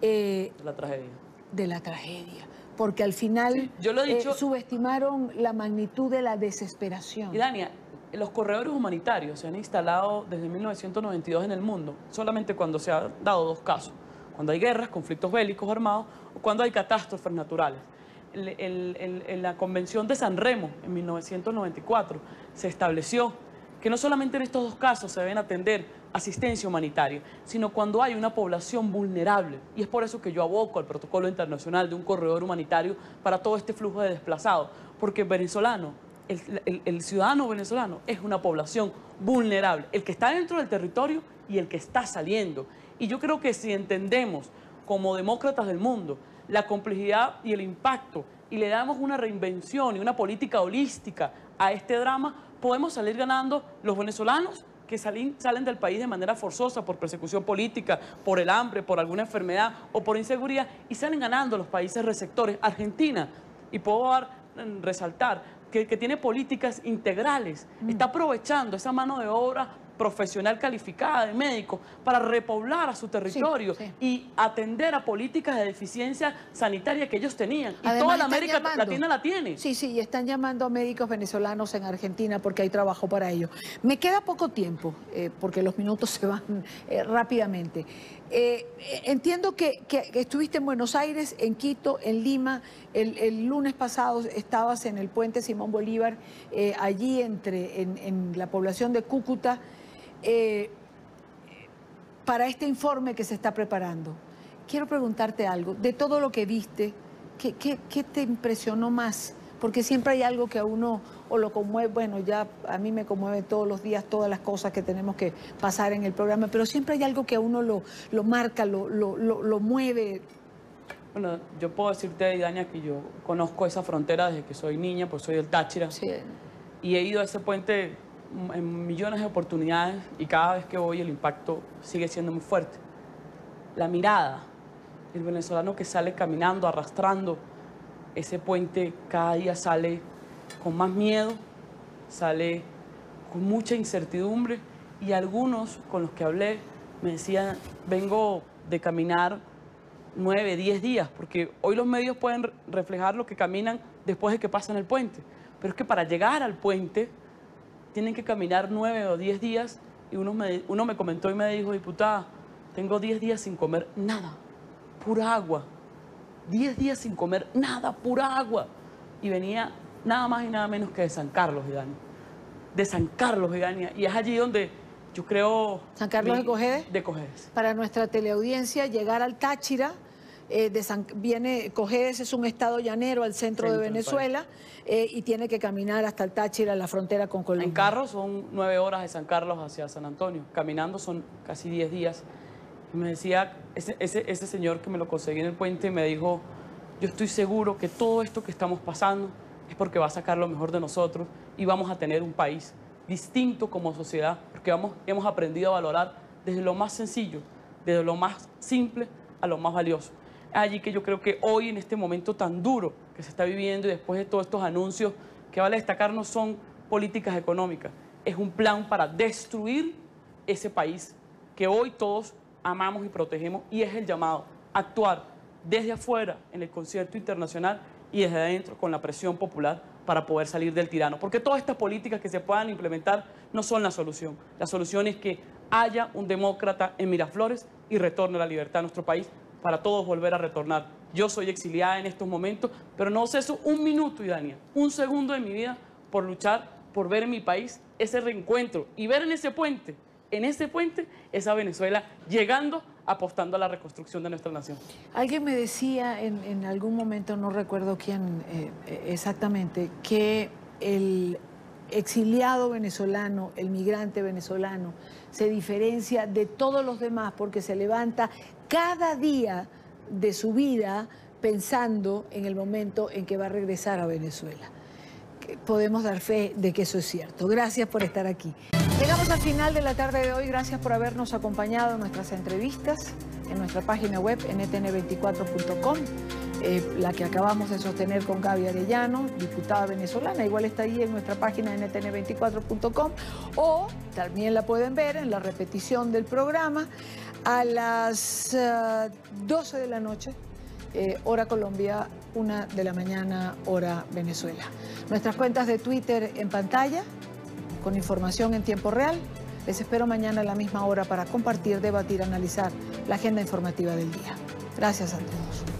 de la tragedia. Porque al final sí, yo lo he dicho, subestimaron la magnitud de la desesperación. Y Dania, los corredores humanitarios se han instalado desde 1992 en el mundo, solamente cuando se han dado dos casos, cuando hay guerras, conflictos bélicos armados o cuando hay catástrofes naturales. En la Convención de San Remo, en 1994, se estableció que no solamente en estos dos casos se deben atender asistencia humanitaria, sino cuando hay una población vulnerable. Y es por eso que yo aboco al protocolo internacional de un corredor humanitario para todo este flujo de desplazados, porque el ciudadano venezolano es una población vulnerable, el que está dentro del territorio y el que está saliendo. Y yo creo que si entendemos como demócratas del mundo la complejidad y el impacto y le damos una reinvención y una política holística a este drama, podemos salir ganando los venezolanos que salen del país de manera forzosa por persecución política, por el hambre, por alguna enfermedad o por inseguridad, y salen ganando los países receptores. Argentina, y puedo resaltar, que tiene políticas integrales, está aprovechando esa mano de obra profesional calificada de médicos para repoblar a su territorio y atender a políticas de deficiencia sanitaria que ellos tenían. Y además toda la América Latina la tiene. Sí, y están llamando a médicos venezolanos en Argentina porque hay trabajo para ello. Me queda poco tiempo, porque los minutos se van rápidamente. Entiendo que estuviste en Buenos Aires, en Quito, en Lima. El lunes pasado estabas en el puente Simón Bolívar, allí en la población de Cúcuta, para este informe que se está preparando. Quiero preguntarte algo. De todo lo que viste, ¿qué te impresionó más? Porque siempre hay algo que a uno o lo conmueve. Bueno, ya a mí me conmueve todos los días todas las cosas que tenemos que pasar en el programa, pero siempre hay algo que a uno lo marca, lo mueve. Bueno, yo puedo decirte, Dania, que yo conozco esa frontera desde que soy niña, pues soy del Táchira. Sí. Y he ido a ese puente en millones de oportunidades y cada vez que voy el impacto sigue siendo muy fuerte. La mirada, el venezolano que sale caminando, arrastrando ese puente, cada día sale con más miedo, sale con mucha incertidumbre, y algunos con los que hablé me decían, vengo de caminar 9, 10 días, porque hoy los medios pueden reflejar lo que caminan después de que pasan el puente, pero es que para llegar al puente tienen que caminar 9 o 10 días, y uno me comentó y me dijo, diputada, tengo 10 días sin comer nada, pura agua, 10 días sin comer nada, pura agua, y venía nada más y nada menos que de San Carlos, Idania, de San Carlos, Idania, y es allí donde yo creo... ¿San Carlos de Cojedes? De Cojedes. Para nuestra teleaudiencia, llegar al Táchira, Cojedes es un estado llanero al centro de Venezuela, y tiene que caminar hasta el Táchira, la frontera con Colombia. En carro son 9 horas de San Carlos hacia San Antonio, caminando son casi 10 días. Y me decía, ese señor que me lo conseguí en el puente, me dijo, yo estoy seguro que todo esto que estamos pasando es porque va a sacar lo mejor de nosotros y vamos a tener un país distinto como sociedad, porque hemos aprendido a valorar desde lo más sencillo, desde lo más simple a lo más valioso. Allí que yo creo que hoy, en este momento tan duro que se está viviendo y después de todos estos anuncios, que vale destacar no son políticas económicas, es un plan para destruir ese país que hoy todos amamos y protegemos, y es el llamado a actuar desde afuera en el concierto internacional y desde adentro con la presión popular para poder salir del tirano. Porque todas estas políticas que se puedan implementar no son la solución. La solución es que haya un demócrata en Miraflores y retorne la libertad a nuestro país para todos volver a retornar. Yo soy exiliada en estos momentos, pero no ceso un minuto, Idania, un segundo de mi vida por luchar, por ver en mi país ese reencuentro y ver en ese puente, esa Venezuela llegando apostando a la reconstrucción de nuestra nación. Alguien me decía en algún momento, no recuerdo quién exactamente, que el exiliado venezolano, el migrante venezolano, se diferencia de todos los demás porque se levanta cada día de su vida pensando en el momento en que va a regresar a Venezuela. Podemos dar fe de que eso es cierto. Gracias por estar aquí. Llegamos al final de la tarde de hoy. Gracias por habernos acompañado en nuestras entrevistas, en nuestra página web, ntn24.com. La que acabamos de sostener con Gaby Arellano, diputada venezolana, igual está ahí en nuestra página ntn24.com, o también la pueden ver en la repetición del programa a las 12 de la noche, hora Colombia, 1 de la mañana, hora Venezuela. Nuestras cuentas de Twitter en pantalla, con información en tiempo real. Les espero mañana a la misma hora para compartir, debatir, analizar la agenda informativa del día. Gracias a todos.